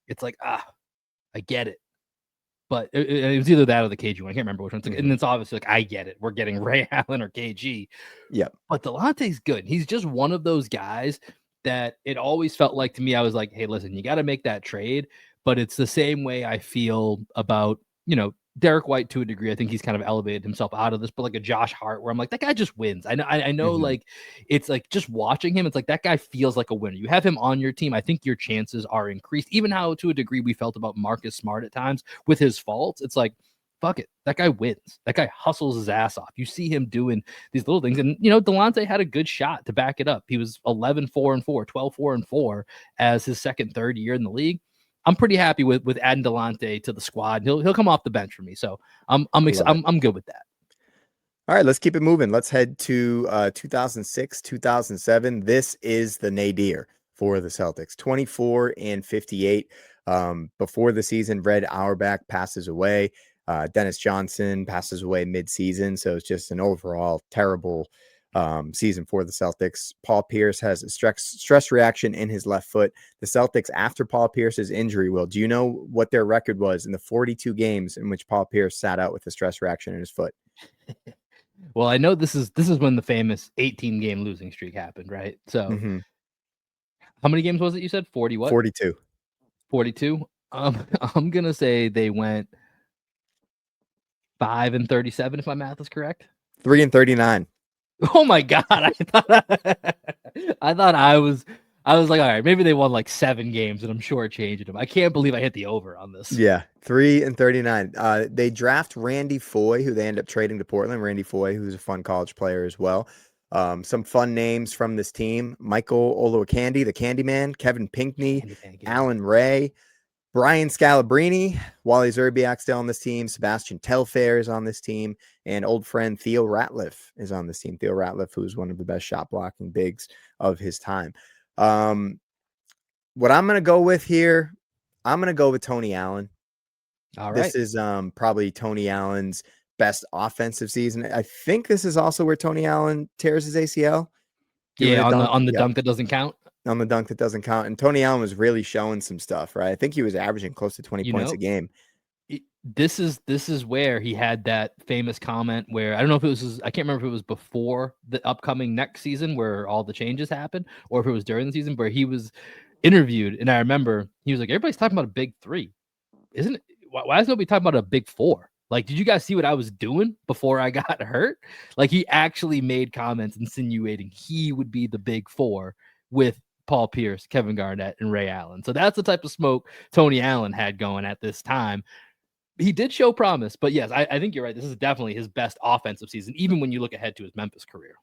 it's like, I get it. But it was either that or the KG one. I can't remember which one. And it's obviously like, I get it. We're getting Ray Allen or KG. Yep. But Delonte's good. He's just one of those guys that it always felt like to me, I was like, hey, listen, you got to make that trade. But it's the same way I feel about, Derek White to a degree. I think he's kind of elevated himself out of this, but like a Josh Hart, where I'm like, that guy just wins. I know, like it's like just watching him, it's like that guy feels like a winner. You have him on your team, I think your chances are increased. Even how to a degree we felt about Marcus Smart at times with his faults, it's like, fuck it, that guy wins. That guy hustles his ass off. You see him doing these little things, and Delonte had a good shot to back it up. He was 11-4-4, 12-4-4 as his third year in the league. I'm pretty happy with adding Delonte to the squad. He'll come off the bench for me, so I'm good with that. All right, let's keep it moving. Let's head to 2006, 2007. This is the nadir for the Celtics, 24-58. Before the season, Red Auerbach passes away. Dennis Johnson passes away mid-season, so it's just an overall terrible season for the Celtics. Paul Pierce has a stress reaction in his left foot. The Celtics, after Paul Pierce's injury, do you know what their record was in the 42 games in which Paul Pierce sat out with a stress reaction in his foot? Well, I know this is when the famous 18-game losing streak happened, right? So how many games was it you said? 40 what? 42. 42? I'm going to say they went 5-37 if my math is correct. 3-39. Oh my God. I thought I was like, all right, maybe they won like 7 games and I'm shortchanging them. I can't believe I hit the over on this. Yeah, 3-39. They draft Randy Foye, who they end up trading to Portland. Randy Foye, who's a fun college player as well. Some fun names from this team: Michael Olowokandi, the Candyman; Kevin Pinkney; Alan Ray; Brian Scalabrine; Wally Zerbiak still on this team; Sebastian Telfair is on this team; and old friend Theo Ratliff is on this team. Theo Ratliff, who's one of the best shot blocking bigs of his time. What I'm going to go with here, I'm going to go with Tony Allen. All right. This is probably Tony Allen's best offensive season. I think this is also where Tony Allen tears his ACL. Yeah, on the dunk that doesn't count. On the dunk that doesn't count. And Tony Allen was really showing some stuff, right? I think he was averaging close to 20 points a game. This is where he had that famous comment where I don't know if it was I can't remember if it was before the upcoming next season where all the changes happened or if it was during the season where he was interviewed, and I remember he was like, everybody's talking about a big 3. Isn't it? Why is nobody talking about a big 4? Like, did you guys see what I was doing before I got hurt? Like, he actually made comments insinuating he would be the big 4 with Paul Pierce, Kevin Garnett, and Ray Allen. So that's the type of smoke Tony Allen had going at this time. he did show promise, but yes, I think you're right. This is definitely his best offensive season, even when you look ahead to his Memphis career.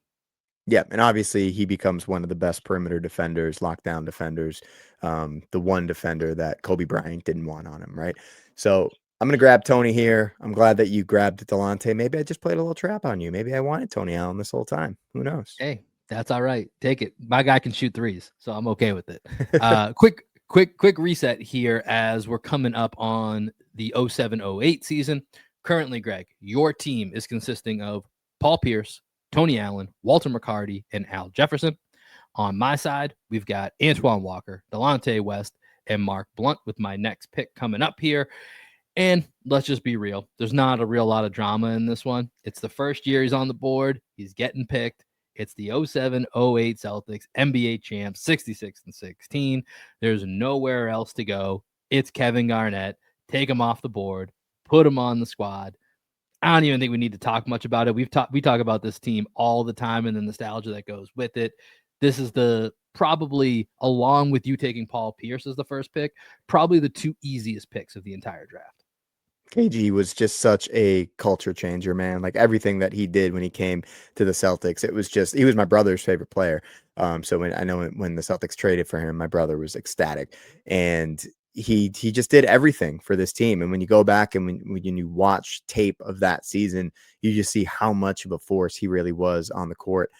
Yeah, and obviously he becomes one of the best perimeter defenders, lockdown defenders, the one defender that Kobe Bryant didn't want on him, right? So I'm going to grab Tony here. I'm glad that you grabbed Delonte. Maybe I just played a little trap on you. Maybe I wanted Tony Allen this whole time. Who knows? Hey, that's all right. Take it. My guy can shoot threes, so I'm okay with it. Quick reset here as we're coming up on the 07-08 season. Currently, Greg, your team is consisting of Paul Pierce, Tony Allen, Walter McCarty, and Al Jefferson. On my side, we've got Antoine Walker, Delonte West, and Mark Blount with my next pick coming up here. And let's just be real. There's not a real lot of drama in this one. It's the first year he's on the board. He's getting picked. It's the 07-08 Celtics, NBA champs, 66-16. There's nowhere else to go. It's Kevin Garnett. Take him off the board. Put him on the squad. I don't even think we need to talk much about it. We talk about this team all the time and the nostalgia that goes with it. This is probably, along with you taking Paul Pierce as the first pick, probably the two easiest picks of the entire draft. KG was just such a culture changer, man. Like everything that he did when he came to the Celtics, it was just, he was my brother's favorite player. So when the Celtics traded for him, my brother was ecstatic, and he just did everything for this team. And when you go back and when you watch tape of that season, you just see how much of a force he really was on the court.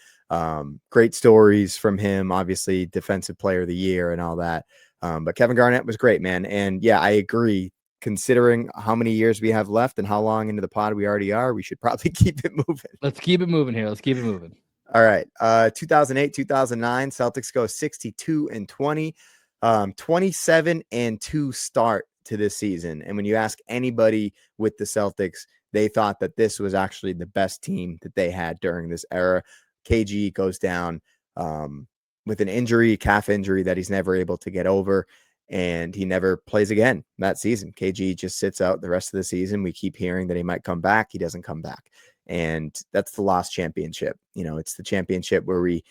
Great stories from him, obviously defensive player of the year and all that. But Kevin Garnett was great, man. And yeah, I agree. Considering how many years we have left and how long into the pod we already are, we should probably keep it moving. Let's keep it moving here. Let's keep it moving. All right. 2008, 2009, Celtics go 62-20, 27-2 start to this season. And when you ask anybody with the Celtics, they thought that this was actually the best team that they had during this era. KG goes down with an injury, calf injury that he's never able to get over. And he never plays again that season. KG just sits out the rest of the season. We keep hearing that he might come back. He doesn't come back. And that's the lost championship. You know, it's the championship where we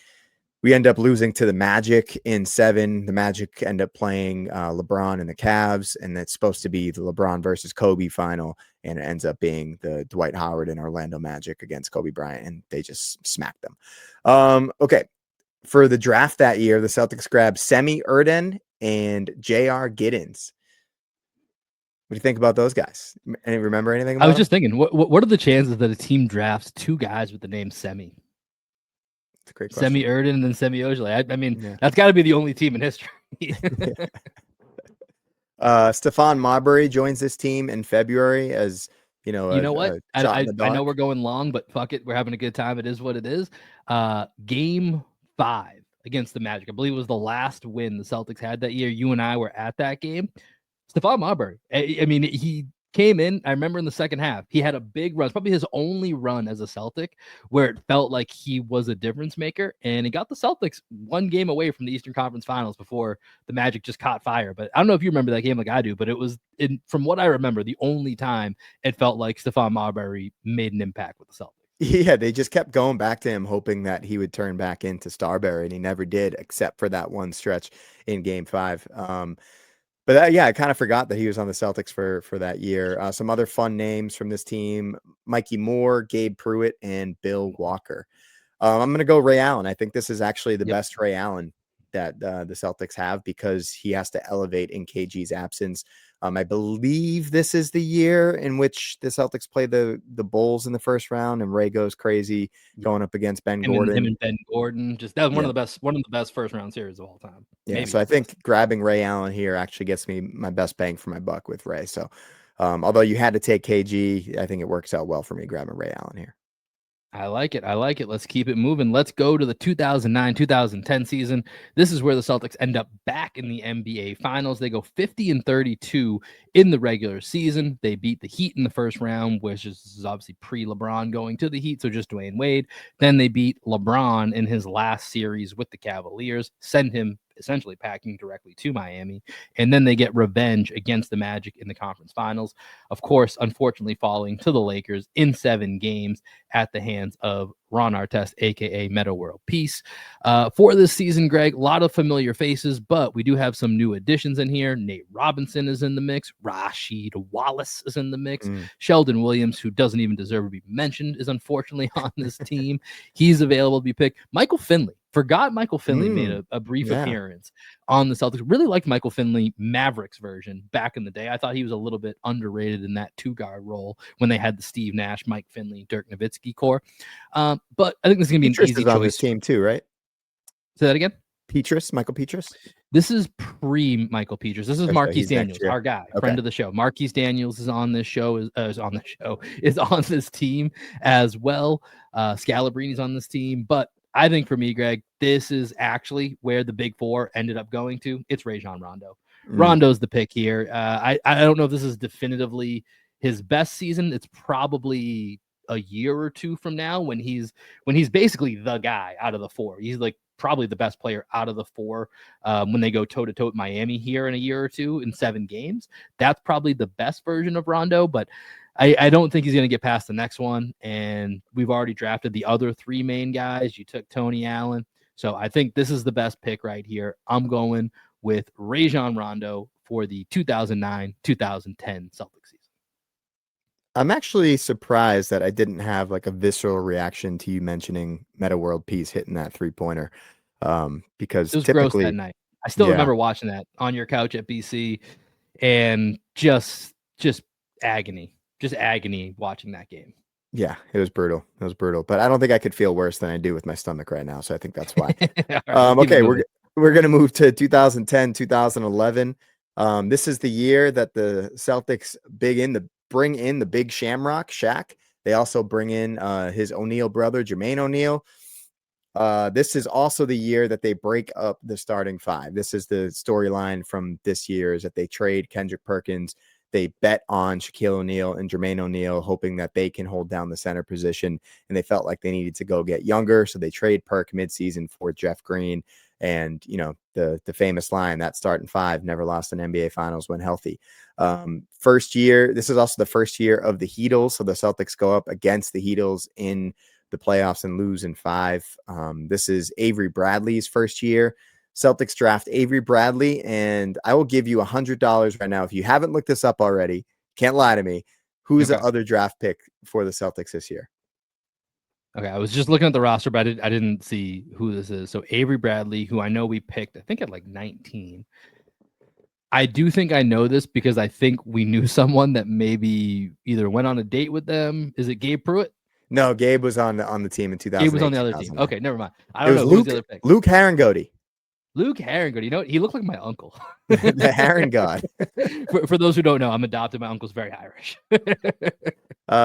end up losing to the Magic in 7. The Magic end up playing LeBron and the Cavs. And that's supposed to be the LeBron versus Kobe final. And it ends up being the Dwight Howard and Orlando Magic against Kobe Bryant. And they just smacked them. Okay. For the draft that year, the Celtics grabbed Semi Erden and J.R. Giddens. What do you think about those guys? Any remember anything about I was just thinking, what are the chances that a team drafts two guys with the name Semi? It's a great question. Semi Erden and then Semi Ojeleye. I mean, that's got to be the only team in history. Stephon Marbury joins this team in February as, you know what? I know we're going long, but fuck it. We're having a good time. It is what it is. Game 5 against the Magic, I believe, was the last win the Celtics had that year. You and I were at that game. Stephon Marbury. I mean, he came in. I remember in the second half, he had a big run. It's probably his only run as a Celtic where it felt like he was a difference maker. And he got the Celtics one game away from the Eastern Conference Finals before the Magic just caught fire. But I don't know if you remember that game like I do, but it was, from what I remember, the only time it felt like Stephon Marbury made an impact with the Celtics. Yeah, they just kept going back to him, hoping that he would turn back into Starbury, and he never did, except for that one stretch in Game 5. But I kind of forgot that he was on the Celtics for that year. Some other fun names from this team: Mikey Moore, Gabe Pruitt, and Bill Walker. I'm going to go Ray Allen. I think this is actually the best Ray Allen that the Celtics have, because he has to elevate in KG's absence. I believe this is the year in which the Celtics play the Bulls in the first round, and Ray goes crazy going up against Ben Gordon. Him and Ben Gordon, that was one of the best first round series of all time. Yeah, maybe. So I think grabbing Ray Allen here actually gets me my best bang for my buck with Ray. So although you had to take KG, I think it works out well for me grabbing Ray Allen here. I like it. Let's keep it moving. Let's go to the 2009-2010 season. This is where the Celtics end up back in the NBA Finals. They go 50-32 in the regular season. They beat the Heat in the first round, which is obviously pre-LeBron going to the Heat, so just Dwayne Wade. Then they beat LeBron in his last series with the Cavaliers, send him essentially packing directly to Miami. And then they get revenge against the Magic in the conference finals. Of course, unfortunately, falling to the Lakers in 7 games at the hands of Ron Artest, aka Meta World Peace. For this season, Greg, a lot of familiar faces, but we do have some new additions in here. Nate Robinson is in the mix. Rasheed Wallace is in the mix. Sheldon Williams, who doesn't even deserve to be mentioned, is unfortunately on this team. He's available to be picked. Michael Finley. Forgot Michael Finley made a brief appearance on the Celtics. Really liked Michael Finley, Mavericks version back in the day. I thought he was a little bit underrated in that 2-guard role when they had the Steve Nash, Mike Finley, Dirk Nowitzki core. But I think this is going to be an easy choice. On this team too, right? Say that again? Michael Petrus? This is pre-Michael Petrus. This is Marquise Daniels, our guy, friend of the show. Marquise Daniels is on this show, is on this team as well. Scalabrini's on this team. But I think for me, Greg, this is actually where the big four ended up going to. It's Rajon Rondo. Rondo's the pick here. I don't know if this is definitively his best season. It's probably a year or two from now when he's basically the guy out of the four. He's like probably the best player out of the four when they go toe-to-toe with Miami here in a year or two in 7 games. That's probably the best version of Rondo, but I don't think he's going to get past the next one. And we've already drafted the other 3 main guys. You took Tony Allen. So I think this is the best pick right here. I'm going with Rajon Rondo for the 2009-2010 Celtics season. I'm actually surprised that I didn't have like a visceral reaction to you mentioning Meta World Peace hitting that 3-pointer. Because it was typically gross that night. I still remember watching that on your couch at BC and just agony. Just agony watching that game. Yeah, it was brutal. But I don't think I could feel worse than I do with my stomach right now. So I think that's why. Okay, we're going to move to 2010, 2011. This is the year that the Celtics bring in the big Shamrock, Shaq. They also bring in his O'Neal brother, Jermaine O'Neal. This is also the year that they break up the starting 5. This is the storyline from this year, is that they trade Kendrick Perkins. They bet on Shaquille O'Neal and Jermaine O'Neal, hoping that they can hold down the center position. And they felt like they needed to go get younger. So they trade Perk midseason for Jeff Green. And, you know, the famous line, that starting 5 never lost an NBA Finals when healthy. First year, this is also the first year of the Heatles. So the Celtics go up against the Heatles in the playoffs and lose in 5. This is Avery Bradley's first year. Celtics draft Avery Bradley, and I will give you $100 right now. If you haven't looked this up already, can't lie to me. Who's the other draft pick for the Celtics this year? Okay, I was just looking at the roster, but I didn't see who this is. So Avery Bradley, who I know we picked, I think at like 19. I do think I know this because I think we knew someone that maybe either went on a date with them. Is it Gabe Pruitt? No, Gabe was on the team in 2008. Gabe was on the other team. Okay, never mind. I don't know who's the other pick. Luke Harangody. Luke Harangody. You know what? He looked like my uncle. The Heron God. For those who don't know, I'm adopted. My uncle's very Irish.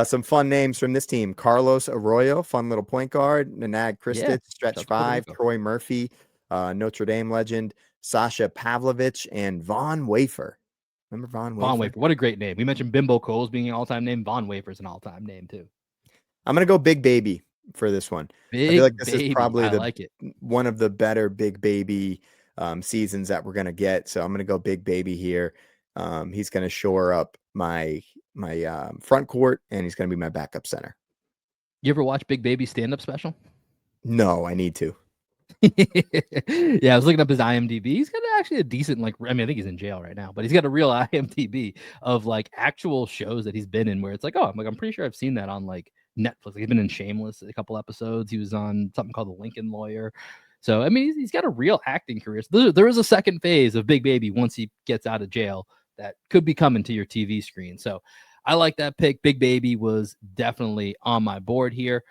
Some fun names from this team. Carlos Arroyo, fun little point guard. Nanad Kristich, stretch 5. Troy Murphy, Notre Dame legend. Sasha Pavlovich, and Von Wafer. Remember Von Wafer? Von Wafer. What a great name. We mentioned Bimbo Coles being an all-time name. Von Wafer's an all-time name, too. I'm going to go Big Baby for this one. I feel like this is probably one of the better Big Baby seasons that we're going to get. So I'm going to go Big Baby here. He's going to shore up my front court, and he's going to be my backup center. You ever watch Big Baby stand-up special? No, I need to. Yeah, I was looking up his IMDb. He's got actually a decent, I think he's in jail right now, but he's got a real IMDb of like actual shows that he's been in where it's like, oh, I'm pretty sure I've seen that on like Netflix. Like, he's been in Shameless a couple episodes. He was on something called The Lincoln Lawyer. So, I mean, he's got a real acting career. So there is a second phase of Big Baby once he gets out of jail that could be coming to your TV screen. So I like that pick. Big Baby was definitely on my board here.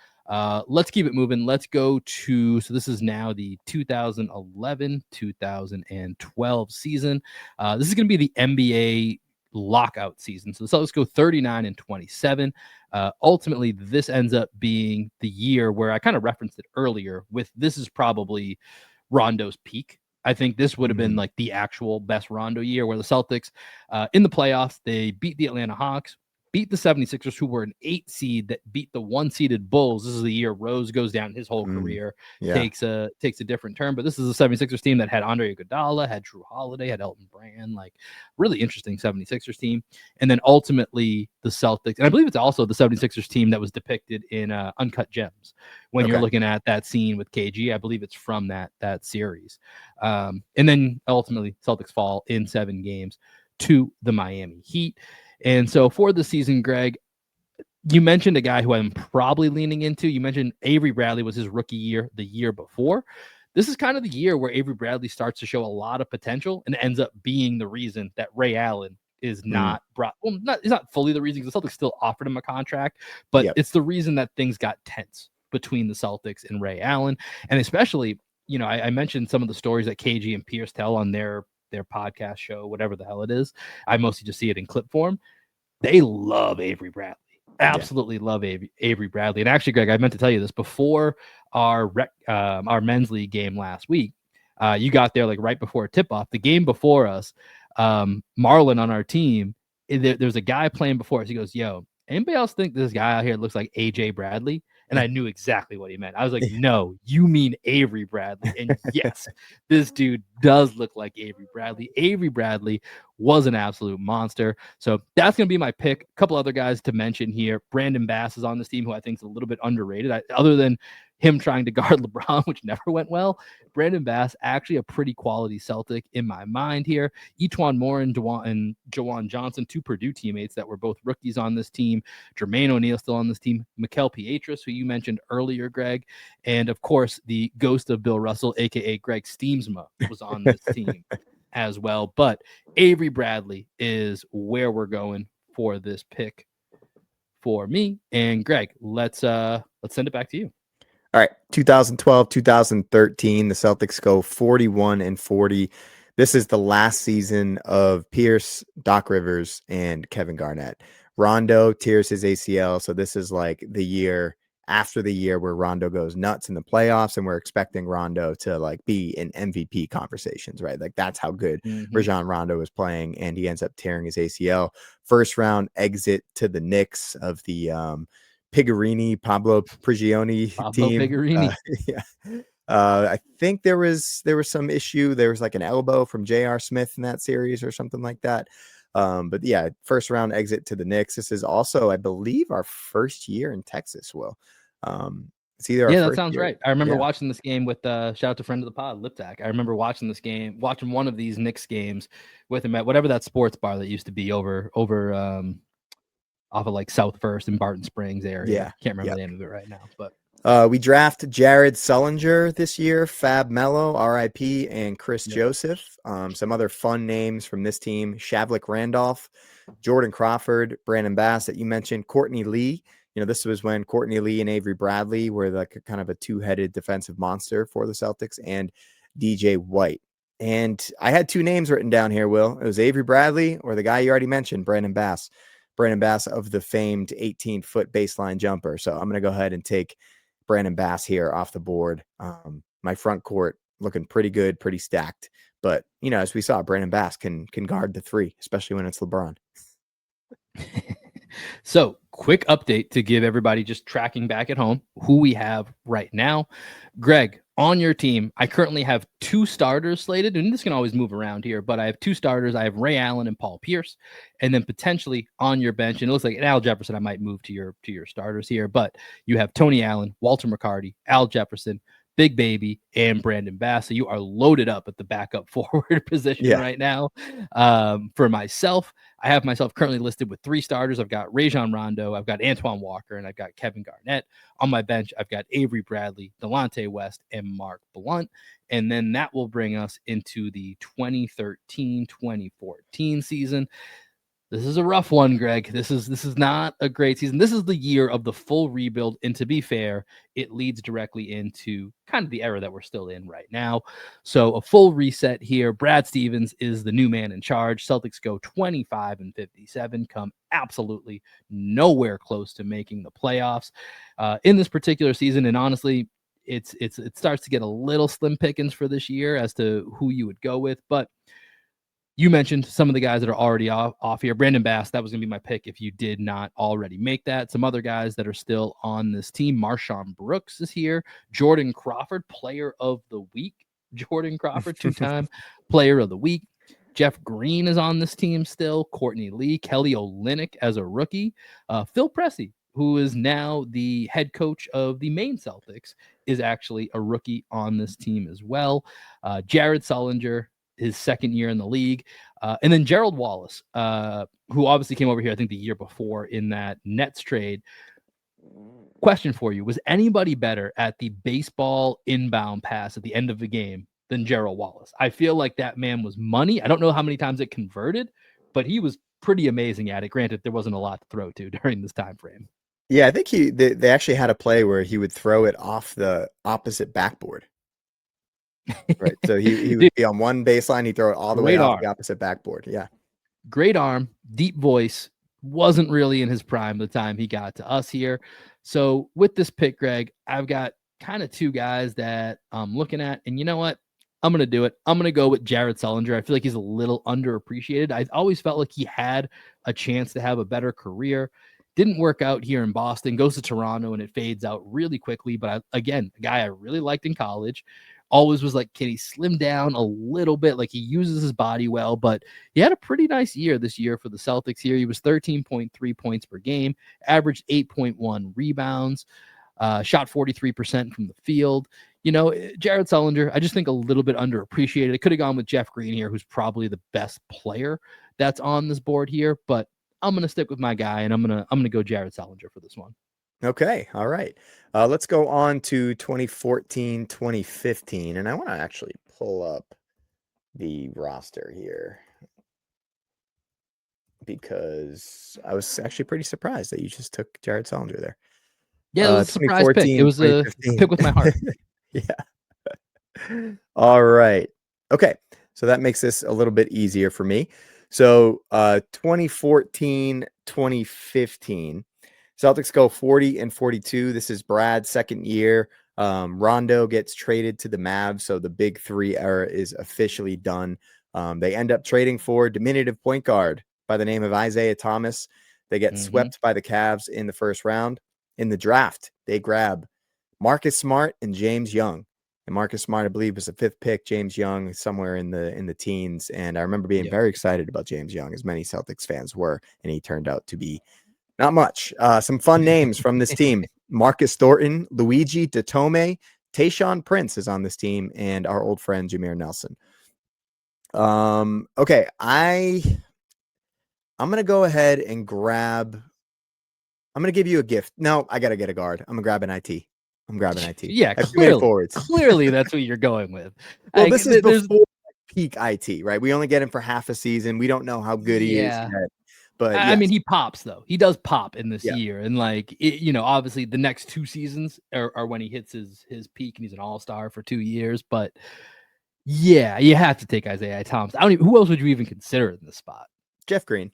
Let's keep it moving. Let's go to, so this is now the 2011-2012 season. This is going to be the NBA lockout season. So let's go 39-27. Ultimately, this ends up being the year where I kind of referenced it earlier with this is probably Rondo's peak. I think this would have been like the actual best Rondo year where the Celtics in the playoffs, they beat the Atlanta Hawks, beat the 76ers, who were an 8 seed that beat the 1-seeded Bulls. This is the year Rose goes down. His whole career takes a different turn. But this is a 76ers team that had Andre Iguodala, had Drew Holiday, had Elton Brand, like really interesting 76ers team. And then ultimately the Celtics. And I believe it's also the 76ers team that was depicted in Uncut Gems. When you're looking at that scene with KG, I believe it's from that series. And then ultimately Celtics fall in 7 games to the Miami Heat. And so for the season, Greg, you mentioned a guy who I'm probably leaning into. You mentioned Avery Bradley was his rookie year the year before. This is kind of the year where Avery Bradley starts to show a lot of potential and ends up being the reason that Ray Allen is not brought. Well, it's not fully the reason, because the Celtics still offered him a contract, but it's the reason that things got tense between the Celtics and Ray Allen. And especially, you know, I mentioned some of the stories that KG and Pierce tell on their podcast show, whatever the hell it is. I mostly just see it in clip form. They love Avery Bradley. Absolutely love Avery Bradley. And actually, Greg, I meant to tell you this before our men's league game last week. You got there like right before tip off. The game before us, Marlon on our team, there's a guy playing before us. He goes, "Yo, anybody else think this guy out here looks like AJ Bradley?" And I knew exactly what he meant. I was like, "No, you mean Avery Bradley." And yes, this dude does look like Avery Bradley. Avery Bradley was an absolute monster. So that's going to be my pick. A couple other guys to mention here. Brandon Bass is on this team, who I think is a little bit underrated. Other than him trying to guard LeBron, which never went well, Brandon Bass, actually a pretty quality Celtic in my mind here. Etuan Moore and Jawan Johnson, 2 Purdue teammates that were both rookies on this team. Jermaine O'Neal still on this team. Mikel Pietrus, who you mentioned earlier, Greg. And, of course, the ghost of Bill Russell, a.k.a. Greg Steamsma, was on this team as well. But Avery Bradley is where we're going for this pick for me. And, Greg, let's send it back to you. All right, 2012, 2013, the Celtics go 41-40. This is the last season of Pierce, Doc Rivers, and Kevin Garnett. Rondo tears his ACL, so this is like the year after the year where Rondo goes nuts in the playoffs, and we're expecting Rondo to like be in MVP conversations, right? Like that's how good Rajon Rondo was playing, and he ends up tearing his ACL. First round exit to the Knicks of the Pablo Prigioni team. Piggerini. I think there was some issue. There was like an elbow from J.R. Smith in that series or something like that. But yeah, first round exit to the Knicks. This is also, I believe, our first year in Texas. Will it's either that sounds right. I remember watching this game with shout out to friend of the pod, Liptak. I remember watching one of these Knicks games with him at whatever that sports bar that used to be over off of like South First and Barton Springs area. Yeah. Can't remember the name of it right now, but we draft Jared Sullinger this year, Fab Mello, RIP, and Chris Joseph. Some other fun names from this team: Shavlik Randolph, Jordan Crawford, Brandon Bass that you mentioned, Courtney Lee. You know, this was when Courtney Lee and Avery Bradley were like a kind of a 2-headed defensive monster for the Celtics, and DJ White. And I had 2 names written down here, Will. It was Avery Bradley or the guy you already mentioned, Brandon Bass. Brandon Bass of the famed 18-foot baseline jumper. So I'm going to go ahead and take Brandon Bass here off the board. My front court looking pretty good, pretty stacked. But, you know, as we saw, Brandon Bass can guard the 3, especially when it's LeBron. So quick update to give everybody just tracking back at home who we have right now. Greg, on your team, I currently have 2 starters slated, and this can always move around here, but I have 2 starters. I have Ray Allen and Paul Pierce, and then potentially on your bench, and it looks like Al Jefferson, I might move to your starters here, but you have Tony Allen, Walter McCarty, Al Jefferson, Big Baby, and Brandon Bass. So you are loaded up at the backup forward position right now. For myself, I have myself currently listed with 3 starters. I've got Rajon Rondo, I've got Antoine Walker, and I've got Kevin Garnett. On my bench, I've got Avery Bradley, Delonte West, and Mark Blount. And then that will bring us into the 2013-2014 season. This is a rough one, Greg. This is not a great season. This is the year of the full rebuild. And to be fair, it leads directly into kind of the era that we're still in right now. So a full reset here. Brad Stevens is the new man in charge. Celtics go 25-57, come absolutely nowhere close to making the playoffs in this particular season. And honestly, it starts to get a little slim pickings for this year as to who you would go with. But You mentioned some of the guys that are already off here. Brandon Bass, that was going to be my pick if you did not already make that. Some other guys that are still on this team. Marshawn Brooks is here. Jordan Crawford, player of the week. Jordan Crawford, 2-time player of the week. Jeff Green is on this team still. Courtney Lee, Kelly Olynyk as a rookie. Phil Pressey, who is now the head coach of the Maine Celtics, is actually a rookie on this team as well. Jared Sullinger, his second year in the league. And then Gerald Wallace, who obviously came over here, I think, the year before in that Nets trade. Question for you. Was anybody better at the baseball inbound pass at the end of the game than Gerald Wallace? I feel like that man was money. I don't know how many times it converted, but he was pretty amazing at it. Granted, there wasn't a lot to throw to during this time frame. Yeah, I think they actually had a play where he would throw it off the opposite backboard. Right. So he would be on one baseline, he'd throw it all the way off the opposite backboard. Yeah. Great arm, deep voice, wasn't really in his prime the time he got to us here. So with this pick, Greg, I've got kind of two guys that I'm looking at. And you know what? I'm going to do it. I'm going to go with Jared Sullinger. I feel like he's a little underappreciated. I always felt like he had a chance to have a better career. Didn't work out here in Boston, goes to Toronto, and it fades out really quickly. But again, a guy I really liked in college. Always was like, can he slim down a little bit? Like, he uses his body well, but he had a pretty nice year this year for the Celtics here. He was 13.3 points per game, averaged 8.1 rebounds, shot 43% from the field. You know, Jared Sullinger, I just think a little bit underappreciated. It could have gone with Jeff Green here, who's probably the best player that's on this board here, but I'm going to stick with my guy, and I'm going to go Jared Sullinger for this one. Okay. All right. Let's go on to 2014, 2015. And I want to actually pull up the roster here because I was actually pretty surprised that you just took Jared Sullinger there. Yeah, it was a surprise pick. It was a pick with my heart. Yeah. All right. Okay. So that makes this a little bit easier for me. So 2014, 2015. Celtics go 40-42. This is Brad's second year. Rondo gets traded to the Mavs, so the big three era is officially done. They end up trading for diminutive point guard by the name of Isaiah Thomas. They get swept by the Cavs in the first round. In the draft, they grab Marcus Smart and James Young. And Marcus Smart, I believe, was the fifth pick. James Young somewhere in the teens. And I remember being very excited about James Young, as many Celtics fans were, and he turned out to be not much. Some fun names from this team. Marcus Thornton, Luigi Datome, Tayshaun Prince is on this team, and our old friend Jameer Nelson. Okay, I'm going to go ahead and grab – I'm going to give you a gift. No, I got to get a guard. I'm going to grab an IT. I'm grabbing IT. Yeah, clearly that's what you're going with. Well, this is before peak IT, right? We only get him for half a season. We don't know how good he is yet. But I mean, he pops though. He does pop in this year, and obviously the next two seasons are when he hits his peak, and he's an all-star for 2 years. But yeah, you have to take Isaiah Thomas. Who else would you even consider in this spot? Jeff Green.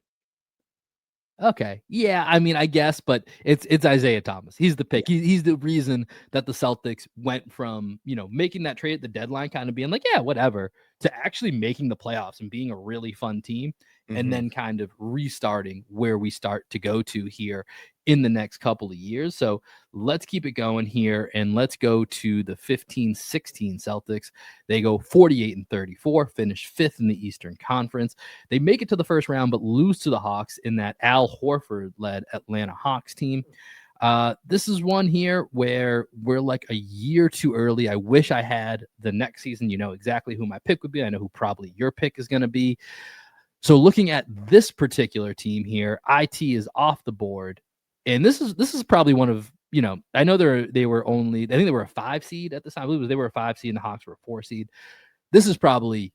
Okay. Yeah, I mean, I guess, but it's Isaiah Thomas. He's the pick. He's the reason that the Celtics went from, making that trade at the deadline, kind of being like, yeah, whatever, to actually making the playoffs and being a really fun team, and then kind of restarting where we start to go to here in the next couple of years. So let's keep it going here, and let's go to the 15-16 Celtics. They go 48-34, finish fifth in the Eastern Conference. They make it to the first round, but lose to the Hawks in that Al Horford-led Atlanta Hawks team. This is one here where we're like a year too early. I wish I had the next season. You know exactly who my pick would be. I know who probably your pick is going to be. So looking at this particular team here, IT is off the board. And this is probably one of, I know they were a 5 seed at the time. I believe they were a 5 seed and the Hawks were a 4 seed. This is probably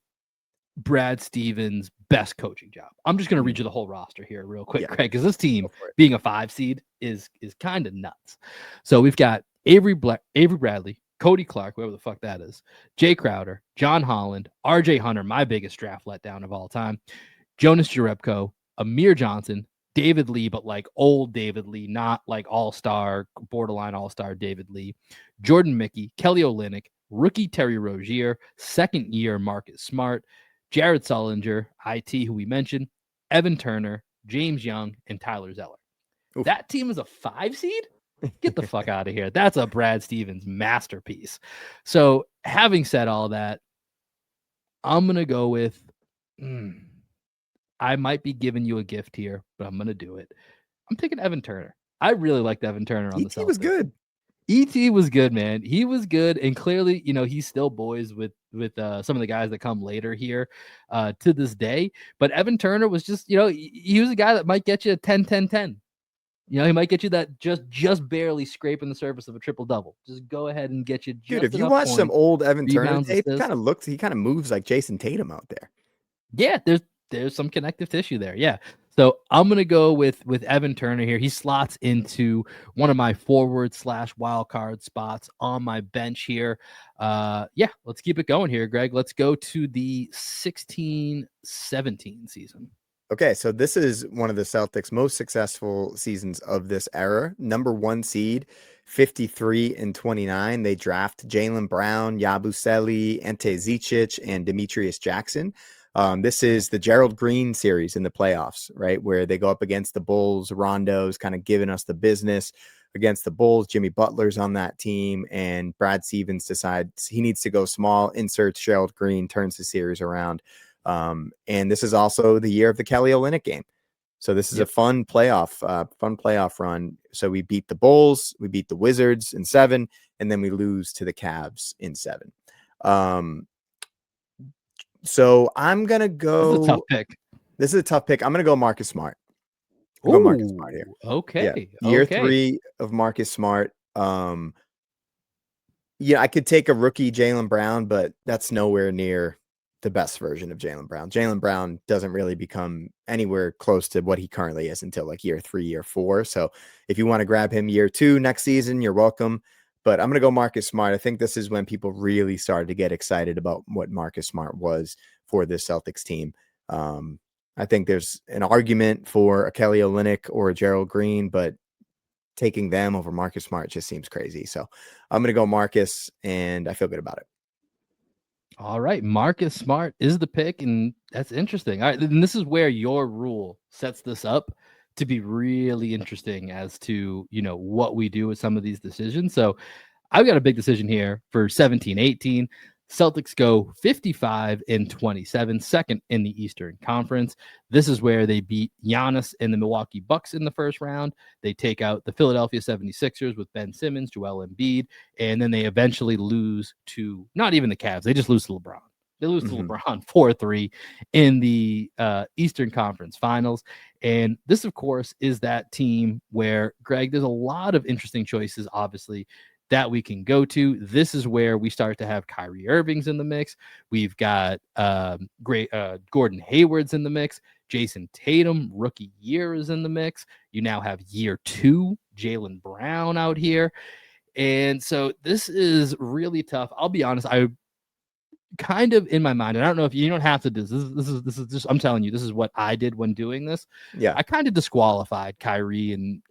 Brad Stevens' best coaching job. I'm just going to read you the whole roster here real quick, Craig, because this team being a 5 seed is kind of nuts. So we've got Avery Bradley, Cody Clark, whoever the fuck that is, Jay Crowder, John Holland, RJ Hunter, my biggest draft letdown of all time, Jonas Jerebko, Amir Johnson, David Lee, but like old David Lee, not like all-star, borderline all-star David Lee, Jordan Mickey, Kelly Olynyk, rookie Terry Rozier, second year Marcus Smart, Jared Sullinger, IT, who we mentioned, Evan Turner, James Young, and Tyler Zeller. Oof. That team is a 5 seed? Get the fuck out of here. That's a Brad Stevens masterpiece. So, having said all that, I'm going to go with I might be giving you a gift here, but I'm going to do it. I'm taking Evan Turner. I really liked Evan Turner on the Celtics. was good. ET was good, man. He was good, and clearly, he's still boys with some of the guys that come later here to this day. But Evan Turner was just, he was a guy that might get you a 10-10-10. He might get you that just barely scraping the surface of a triple double. Just go ahead and get you. Dude, if you watch some old Evan Turner tape, he kind of moves like Jayson Tatum out there. Yeah, there's some connective tissue there. Yeah. So I'm going to go with Evan Turner here. He slots into one of my forward/wild card spots on my bench here. Yeah, let's keep it going here, Greg. Let's go to the 16-17 season. Okay, so this is one of the Celtics' most successful seasons of this era. Number 1 seed, 53-29. They draft Jaylen Brown, Yabusele, Ante Zizic, and Demetrius Jackson. This is the Gerald Green series in the playoffs, right? Where they go up against the Bulls. Rondo's kind of giving us the business against the Bulls. Jimmy Butler's on that team, and Brad Stevens decides he needs to go small, inserts Gerald Green, turns the series around. And this is also the year of the Kelly Olynyk game. So this is a fun playoff run. So we beat the Bulls, we beat the Wizards in 7, and then we lose to the Cavs in 7. So I'm going to go. This is a tough pick. This is a tough pick. I'm going to go Marcus Smart. Go Marcus Smart here. Okay. Yeah. Year 3 of Marcus Smart. I could take a rookie Jaylen Brown, but that's nowhere near the best version of Jaylen Brown. Jaylen Brown doesn't really become anywhere close to what he currently is until like year 3, year 4. So if you want to grab him year 2 next season, you're welcome. But I'm going to go Marcus Smart. I think this is when people really started to get excited about what Marcus Smart was for this Celtics team. I think there's an argument for a Kelly Olynyk or a Gerald Green, but taking them over Marcus Smart just seems crazy. So I'm going to go Marcus, and I feel good about it. All right. Marcus Smart is the pick, and that's interesting. All right. And this is where your rule sets this up to be really interesting as to, what we do with some of these decisions. So I've got a big decision here for 17-18. Celtics go 55-27, second in the Eastern Conference. This is where they beat Giannis and the Milwaukee Bucks in the first round. They take out the Philadelphia 76ers with Ben Simmons, Joel Embiid, and then they eventually lose to not even the Cavs. They just lose to LeBron. They lose to LeBron 4-3 in the Eastern Conference Finals. And this, of course, is that team where, Greg, there's a lot of interesting choices, obviously, that we can go to. This is where we start to have Kyrie Irving's in the mix. We've got Gordon Hayward's in the mix. Jayson Tatum, rookie year, is in the mix. You now have year 2, Jaylen Brown out here. And so this is really tough. I'll be honest, I kind of in my mind, and I don't know if you don't have to do this. This is just, I'm telling you, this is what I did when doing this. Yeah. I kind of disqualified Kyrie and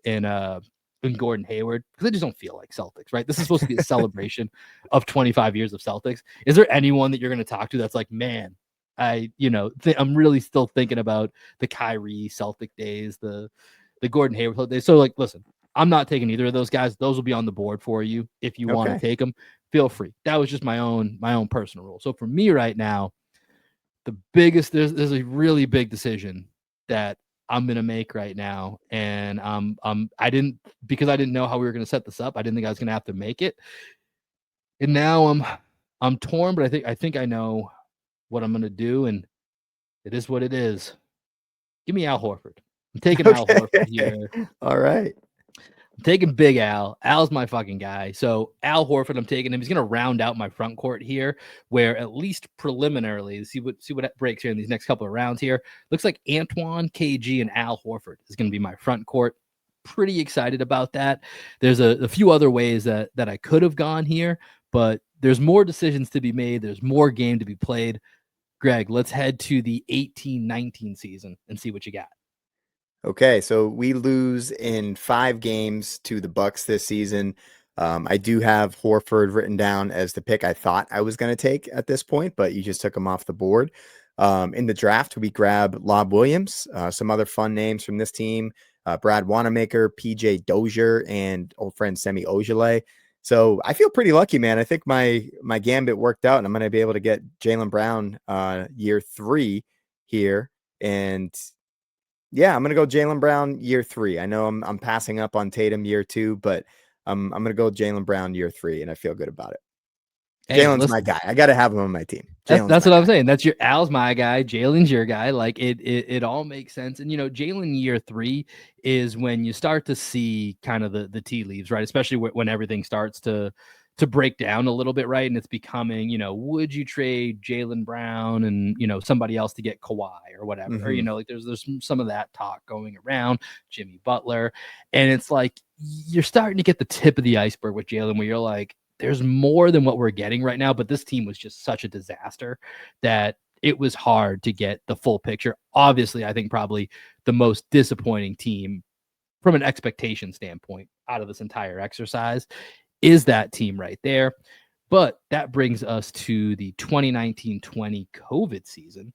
Gordon Hayward because they just don't feel like Celtics, right? This is supposed to be a celebration of 25 years of Celtics. Is there anyone that you're going to talk to that's like, man, I'm really still thinking about the Kyrie Celtic days, the Gordon Hayward days. So like, listen, I'm not taking either of those guys. Those will be on the board for you. If you want to take them, feel free. That was just my own personal rule. So for me right now, the biggest, there's a really big decision that I'm going to make right now. And because I didn't know how we were going to set this up, I didn't think I was going to have to make it. And now I'm torn, but I think I know what I'm going to do. And it is what it is. Give me Al Horford. I'm taking Al Horford here. All right. I'm taking Big Al. Al's my fucking guy. So Al Horford, I'm taking him. He's going to round out my front court here, where at least preliminarily, see what breaks here in these next couple of rounds here. Looks like Antoine, KG, and Al Horford is going to be my front court. Pretty excited about that. There's a few other ways that I could have gone here, but there's more decisions to be made. There's more game to be played. Greg, let's head to the 18-19 season and see what you got. Okay, so we lose in 5 games to the Bucks this season. I do have Horford written down as the pick I thought I was going to take at this point, but you just took him off the board. In the draft, we grab Lob Williams, some other fun names from this team, Brad Wanamaker, PJ Dozier, and old friend Semi Ojeleye. So I feel pretty lucky, man. I think my gambit worked out, and I'm going to be able to get Jaylen Brown year 3 here. And yeah, I'm going to go Jaylen Brown year 3. I know I'm passing up on Tatum year 2, but I'm going to go Jaylen Brown year 3, and I feel good about it. Hey, Jalen's my listen, guy. I got to have him on my team. Jalen's that's my what I'm guy. saying. That's your Al's my guy, Jalen's your guy. Like it all makes sense. And Jalen year 3 is when you start to see kind of the tea leaves, right? Especially when everything starts to break down a little bit, right? And it's becoming, would you trade Jaylen Brown and somebody else to get Kawhi or whatever? Or like there's some of that talk going around, Jimmy Butler, and it's like you're starting to get the tip of the iceberg with Jalen, where you're like, there's more than what we're getting right now, but this team was just such a disaster that it was hard to get the full picture. Obviously, I think probably the most disappointing team from an expectation standpoint out of this entire exercise is that team right there. But that brings us to the 2019-20 COVID season.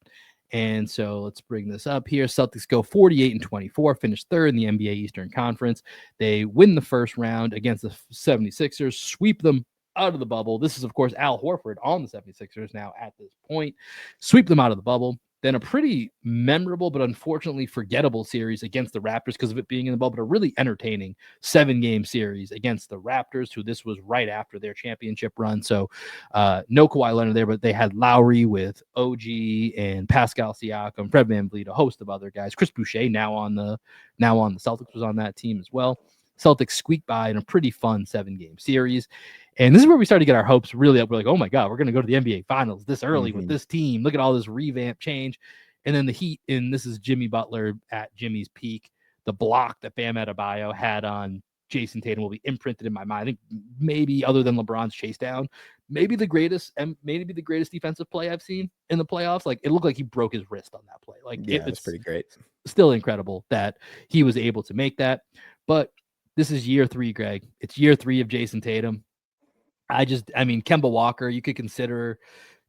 And so let's bring this up here. Celtics go 48-24, finish third in the NBA Eastern Conference. They win the first round against the 76ers, sweep them out of the bubble. This is, of course, Al Horford on the 76ers now at this point. Sweep them out of the bubble. Then a pretty memorable but unfortunately forgettable series against the Raptors because of it being in the bubble, but a really entertaining 7-game series against the Raptors, who this was right after their championship run. So no Kawhi Leonard there, but they had Lowry with OG and Pascal Siakam, Fred VanVleet, a host of other guys. Chris Boucher now on the Celtics was on that team as well. Celtics squeaked by in a pretty fun 7-game series. And this is where we started to get our hopes really up. We're like, oh my God, we're going to go to the NBA Finals this early with this team. Look at all this revamp change. And then the Heat, and this is Jimmy Butler at Jimmy's peak. The block that Bam Adebayo had on Jayson Tatum will be imprinted in my mind. I think maybe other than LeBron's chase down, maybe the greatest defensive play I've seen in the playoffs. Like it looked like he broke his wrist on that play. Like Yeah, it's pretty great. Still incredible that he was able to make that. But this is year 3, Greg. It's year 3 of Jayson Tatum. Kemba Walker, you could consider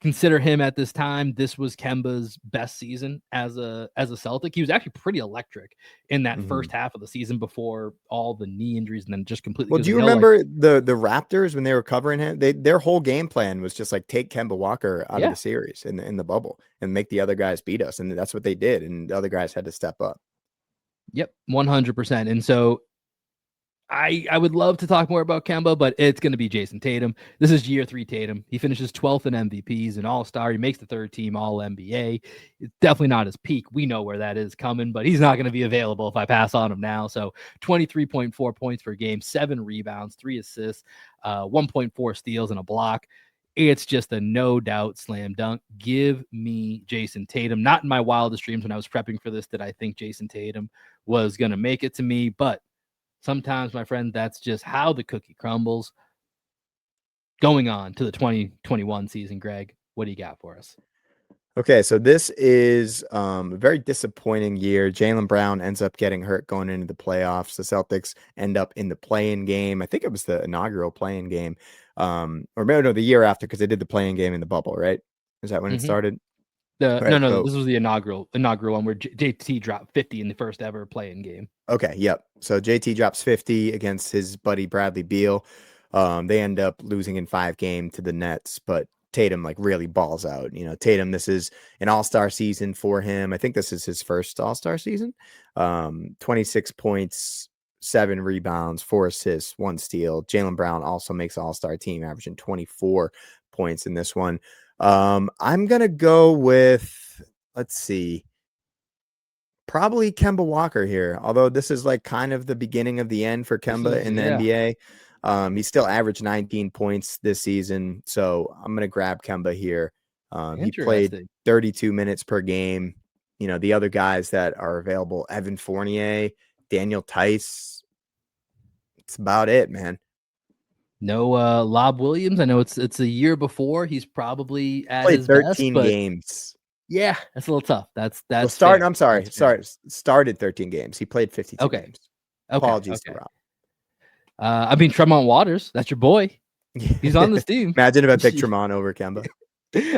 him at this time. This was Kemba's best season as a Celtic. He was actually pretty electric in that first half of the season before all the knee injuries and then just completely. Well, do you remember the Raptors when they were covering him? Their whole game plan was just like take Kemba Walker out of the series in the bubble and make the other guys beat us, and that's what they did. And the other guys had to step up. Yep, 100%. And so I would love to talk more about Kemba, but it's going to be Jayson Tatum. This is year 3 Tatum. He finishes 12th in MVPs, an all-star. He makes the 3rd team All-NBA. It's definitely not his peak. We know where that is coming, but he's not going to be available if I pass on him now. So 23.4 points per game, 7 rebounds, 3 assists, 1.4 steals, and a block. It's just a no-doubt slam dunk. Give me Jayson Tatum. Not in my wildest dreams when I was prepping for this did I think Jayson Tatum was going to make it to me, but sometimes, my friend, that's just how the cookie crumbles. Going on to the 2021 season, Greg, what do you got for us? Okay, so this is a very disappointing year. Jaylen Brown ends up getting hurt going into the playoffs. The Celtics end up in the play-in game. I think it was the inaugural play-in game, or maybe no, the year after because they did the play-in game in the bubble, right? Is that when it started? No, this was the inaugural one where JT dropped 50 in the first ever play-in game. Okay, yep. So JT drops 50 against his buddy Bradley Beal. They end up losing in 5 games to the Nets, but Tatum like really balls out. Tatum, this is an all-star season for him. I think this is his first all-star season. 26 points, 7 rebounds, 4 assists, 1 steal. Jaylen Brown also makes all-star team, averaging 24 points in this one. I'm going to go with, let's see, probably Kemba Walker here, although this is like kind of the beginning of the end for Kemba in the NBA. He still averaged 19 points this season, so I'm going to grab Kemba here. He played 32 minutes per game. The other guys that are available, Evan Fournier, Daniel Tice. It's about it, man. No Lob Williams. I know it's a year before. He's probably at played his 13 best, games. Yeah, that's a little tough. That's I'm sorry. Started 13 games. He played 52 games. Okay. Apologies to Rob. I mean, Tremont Waters, that's your boy. He's on this team. Imagine if I picked Tremont over Kemba.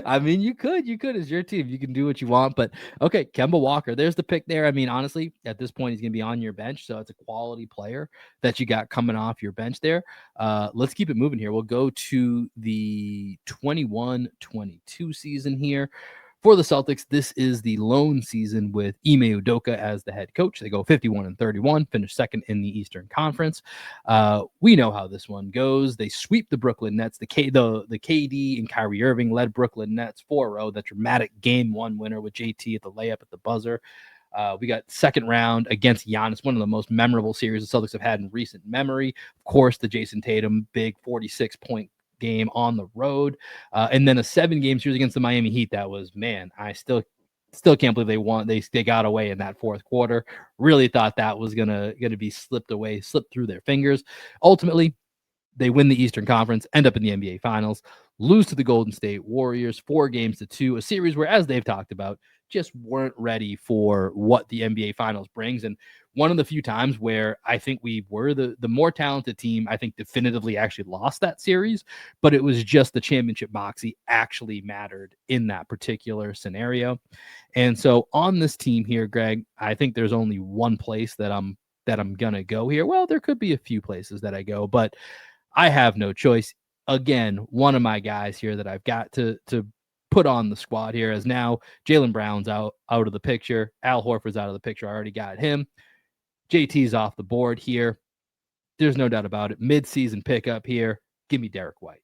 I mean, you could. It's your team. You can do what you want. But okay, Kemba Walker, there's the pick there. I mean, honestly, at this point, he's going to be on your bench. So it's a quality player that you got coming off your bench there. Let's keep it moving here. We'll go to the 21-22 season here. For the Celtics, this is the lone season with Ime Udoka as the head coach. They go 51-31, finish second in the Eastern Conference. We know how this one goes. They sweep the Brooklyn Nets. The KD and Kyrie Irving led Brooklyn Nets 4-0. That dramatic game one winner with JT at the layup at the buzzer. We got second round against Giannis, one of the most memorable series the Celtics have had in recent memory. Of course, the Jayson Tatum big 46-point game on the road, and then a 7-game series against the Miami Heat. That was, man, I still can't believe they won. They got away in that fourth quarter. Really thought that was gonna be slipped through their fingers. Ultimately, they win the Eastern Conference, end up in the NBA Finals, lose to the Golden State Warriors 4-2, a series where, as they've talked about, just weren't ready for what the NBA Finals brings. And one of the few times where I think we were the more talented team, I think definitively actually lost that series, but it was just the championship moxie actually mattered in that particular scenario. And so on this team here, Greg, I think there's only one place that I'm gonna go here. Well, there could be a few places that I go, but I have no choice. Again, one of my guys here that I've got to put on the squad here is now Jaylen Brown's out of the picture. Al Horford's out of the picture. I already got him. JT's off the board here. There's no doubt about it. Mid-season pickup here. Give me Derek White.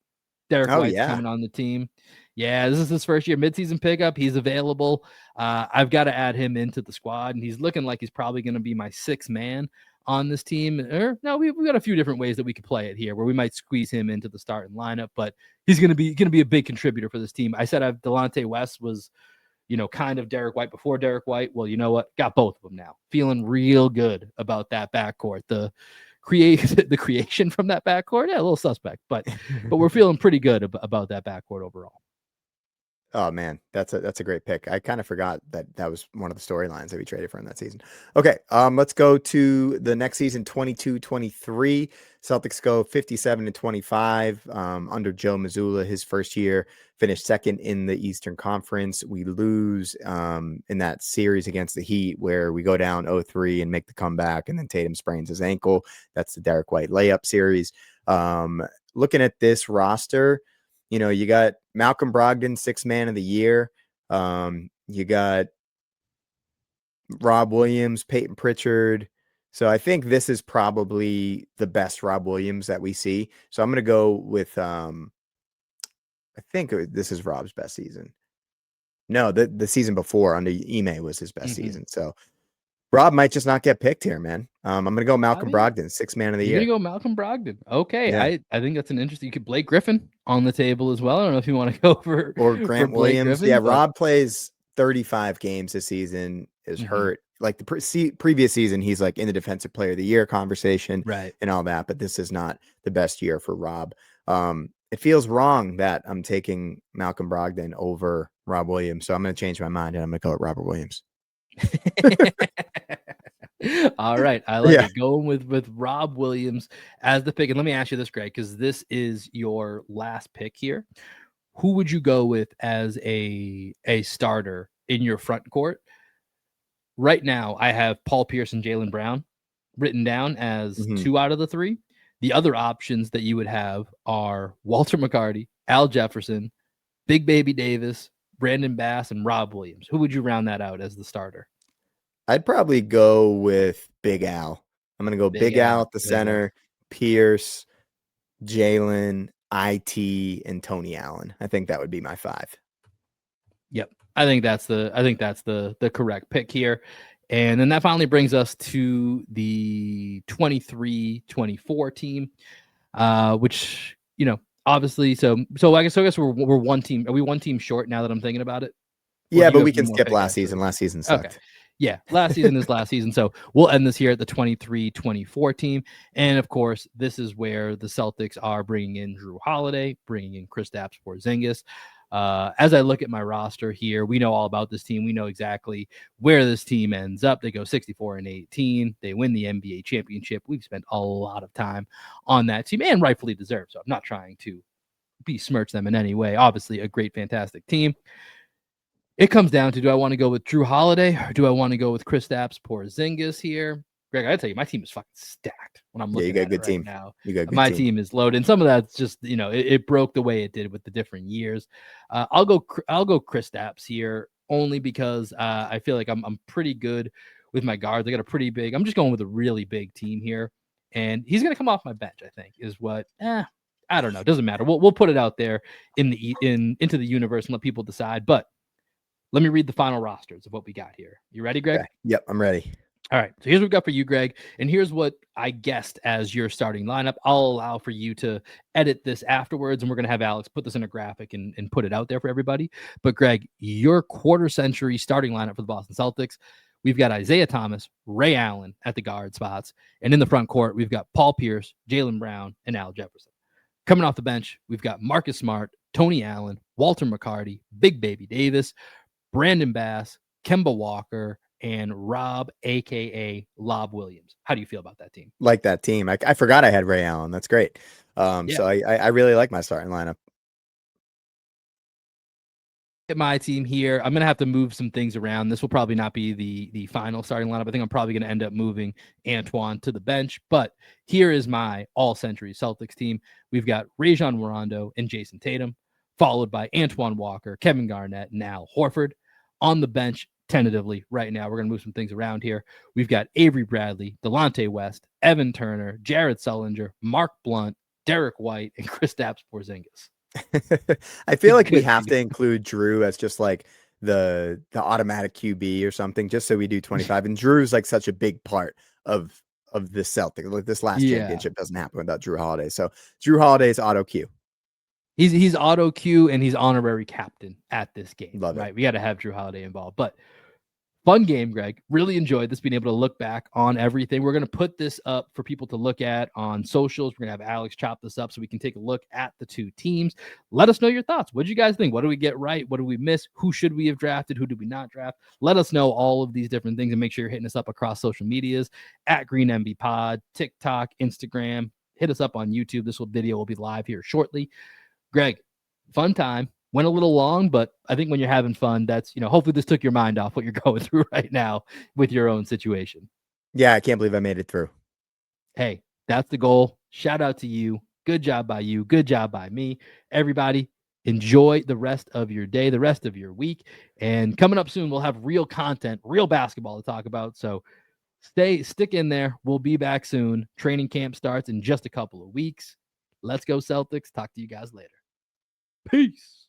Derek White's coming on the team. Yeah, this is his first year mid-season pickup. He's available. I've got to add him into the squad, and he's looking like he's probably going to be my sixth man on this team. No, we've got a few different ways that we could play it here, where we might squeeze him into the starting lineup, but he's going to be a big contributor for this team. I said Delonte West was, kind of Derek White before Derek White. Well, you know what? Got both of them now. Feeling real good about that backcourt. The creation from that backcourt, yeah, a little suspect, but we're feeling pretty good about that backcourt overall. Oh man, that's a great pick. I kind of forgot that was one of the storylines that we traded for in that season. Okay, let's go to the next season, 22-23. Celtics go 57-25 under Joe Mazzulla. His first year, finished second in the Eastern Conference. We lose in that series against the Heat where we go down 0-3 and make the comeback, and then Tatum sprains his ankle. That's the Derek White layup series. Looking at this roster, you got Malcolm Brogdon, 6th man of the year. You got Rob Williams, Peyton Pritchard. So I think this is probably the best Rob Williams that we see. So I'm going to go with, I think this is Rob's best season. No, the season before under Ime was his best season. So Rob might just not get picked here, man. I'm going to go Malcolm Brogdon, 6th man of the year. You're going to go Malcolm Brogdon. Okay. Yeah. I think that's an interesting. You could Blake Griffin on the table as well. I don't know if you want to go for or Grant Williams. Griffin, yeah, but Rob plays 35 games this season, is hurt. Like the previous season, he's like in the defensive player of the year conversation, right, and all that. But this is not the best year for Rob. It feels wrong that I'm taking Malcolm Brogdon over Rob Williams. So I'm going to change my mind and I'm going to go with Robert Williams. All right, I like it. Going with Rob Williams as the pick. And let me ask you this, Greg, because this is your last pick here. Who would you go with as a starter in your front court? Right now, I have Paul Pierce and Jaylen Brown written down as 2 out of the 3. The other options that you would have are Walter McCarty, Al Jefferson, Big Baby Davis, Brandon Bass, and Rob Williams. Who would you round that out as the starter? I'd probably go with Big Al. I'm going to go Big Al at the center, Pierce, Jaylen, IT, and Tony Allen. I think that would be my 5. Yep. I think that's the correct pick here. And then that finally brings us to the 23-24 team, which, obviously, so I guess we're one team. Are we one team short now that I'm thinking about it? Yeah, but we can skip last season. Last season sucked. Okay. Yeah, last season is last season. So we'll end this here at the 23-24 team. And of course, this is where the Celtics are bringing in Drew Holiday, bringing in Kristaps Porzingis. As I look at my roster here, we know all about this team. We know exactly where this team ends up. They go 64-18. They win the NBA championship. We've spent a lot of time on that team, and rightfully deserved. So I'm not trying to besmirch them in any way. Obviously, a great, fantastic team. It comes down to, do I want to go with Drew Holiday or do I want to go with Kristaps Porzingis here? Greg, I tell you, my team is fucking stacked when I'm looking you got a at it good right team. now. You got a good My team. team is loaded. And some of that's just, it broke the way it did with the different years. I'll go Kristaps here only because I feel like I'm pretty good with my guards. I got a pretty big. I'm just going with a really big team here, and he's going to come off my bench. I think is what. I don't know. Doesn't matter. We'll put it out there into the universe and let people decide. But let me read the final rosters of what we got here. You ready, Greg? Okay. Yep, I'm ready. All right. So here's what we got for you, Greg. And here's what I guessed as your starting lineup. I'll allow for you to edit this afterwards, and we're going to have Alex put this in a graphic and put it out there for everybody. But, Greg, your quarter century starting lineup for the Boston Celtics, we've got Isaiah Thomas, Ray Allen at the guard spots. And in the front court, we've got Paul Pierce, Jaylen Brown, and Al Jefferson. Coming off the bench, we've got Marcus Smart, Tony Allen, Walter McCarty, Big Baby Davis, Brandon Bass, Kemba Walker, and Rob, a.k.a. Lob Williams. How do you feel about that team? Like that team. I forgot I had Ray Allen. That's great. Yeah. So I really like my starting lineup. At my team here, I'm going to have to move some things around. This will probably not be the final starting lineup. I think I'm probably going to end up moving Antoine to the bench. But here is my all-century Celtics team. We've got Rajon Rondo and Jayson Tatum, followed by Antoine Walker, Kevin Garnett, and Al Horford. On the bench, tentatively, right now, we're going to move some things around here. We've got Avery Bradley, Delonte West, Evan Turner, Jared Sullinger, Mark Blount, Derek White, and Kristaps Porzingis. I feel like we have to include Drew as just like the automatic QB or something, just so we do 25. And Drew's like such a big part of the Celtics. Like this last championship doesn't happen without Drew Holiday. So Drew Holiday's auto Q. He's auto Q and he's honorary captain at this game. Love right? it. We got to have Drew Holiday involved. But fun game, Greg. Really enjoyed this, being able to look back on everything. We're going to put this up for people to look at on socials. We're going to have Alex chop this up so we can take a look at the two teams. Let us know your thoughts. What did you guys think? What do we get right? What do we miss? Who should we have drafted? Who did we not draft? Let us know all of these different things, and make sure you're hitting us up across social medias at GreenMB Pod, TikTok, Instagram. Hit us up on YouTube. This video will be live here shortly. Greg, fun time. Went a little long, but I think when you're having fun, that's, hopefully this took your mind off what you're going through right now with your own situation. Yeah, I can't believe I made it through. Hey, that's the goal. Shout out to you. Good job by you. Good job by me. Everybody, enjoy the rest of your day, the rest of your week. And coming up soon, we'll have real content, real basketball to talk about. So stick in there. We'll be back soon. Training camp starts in just a couple of weeks. Let's go Celtics. Talk to you guys later. Peace.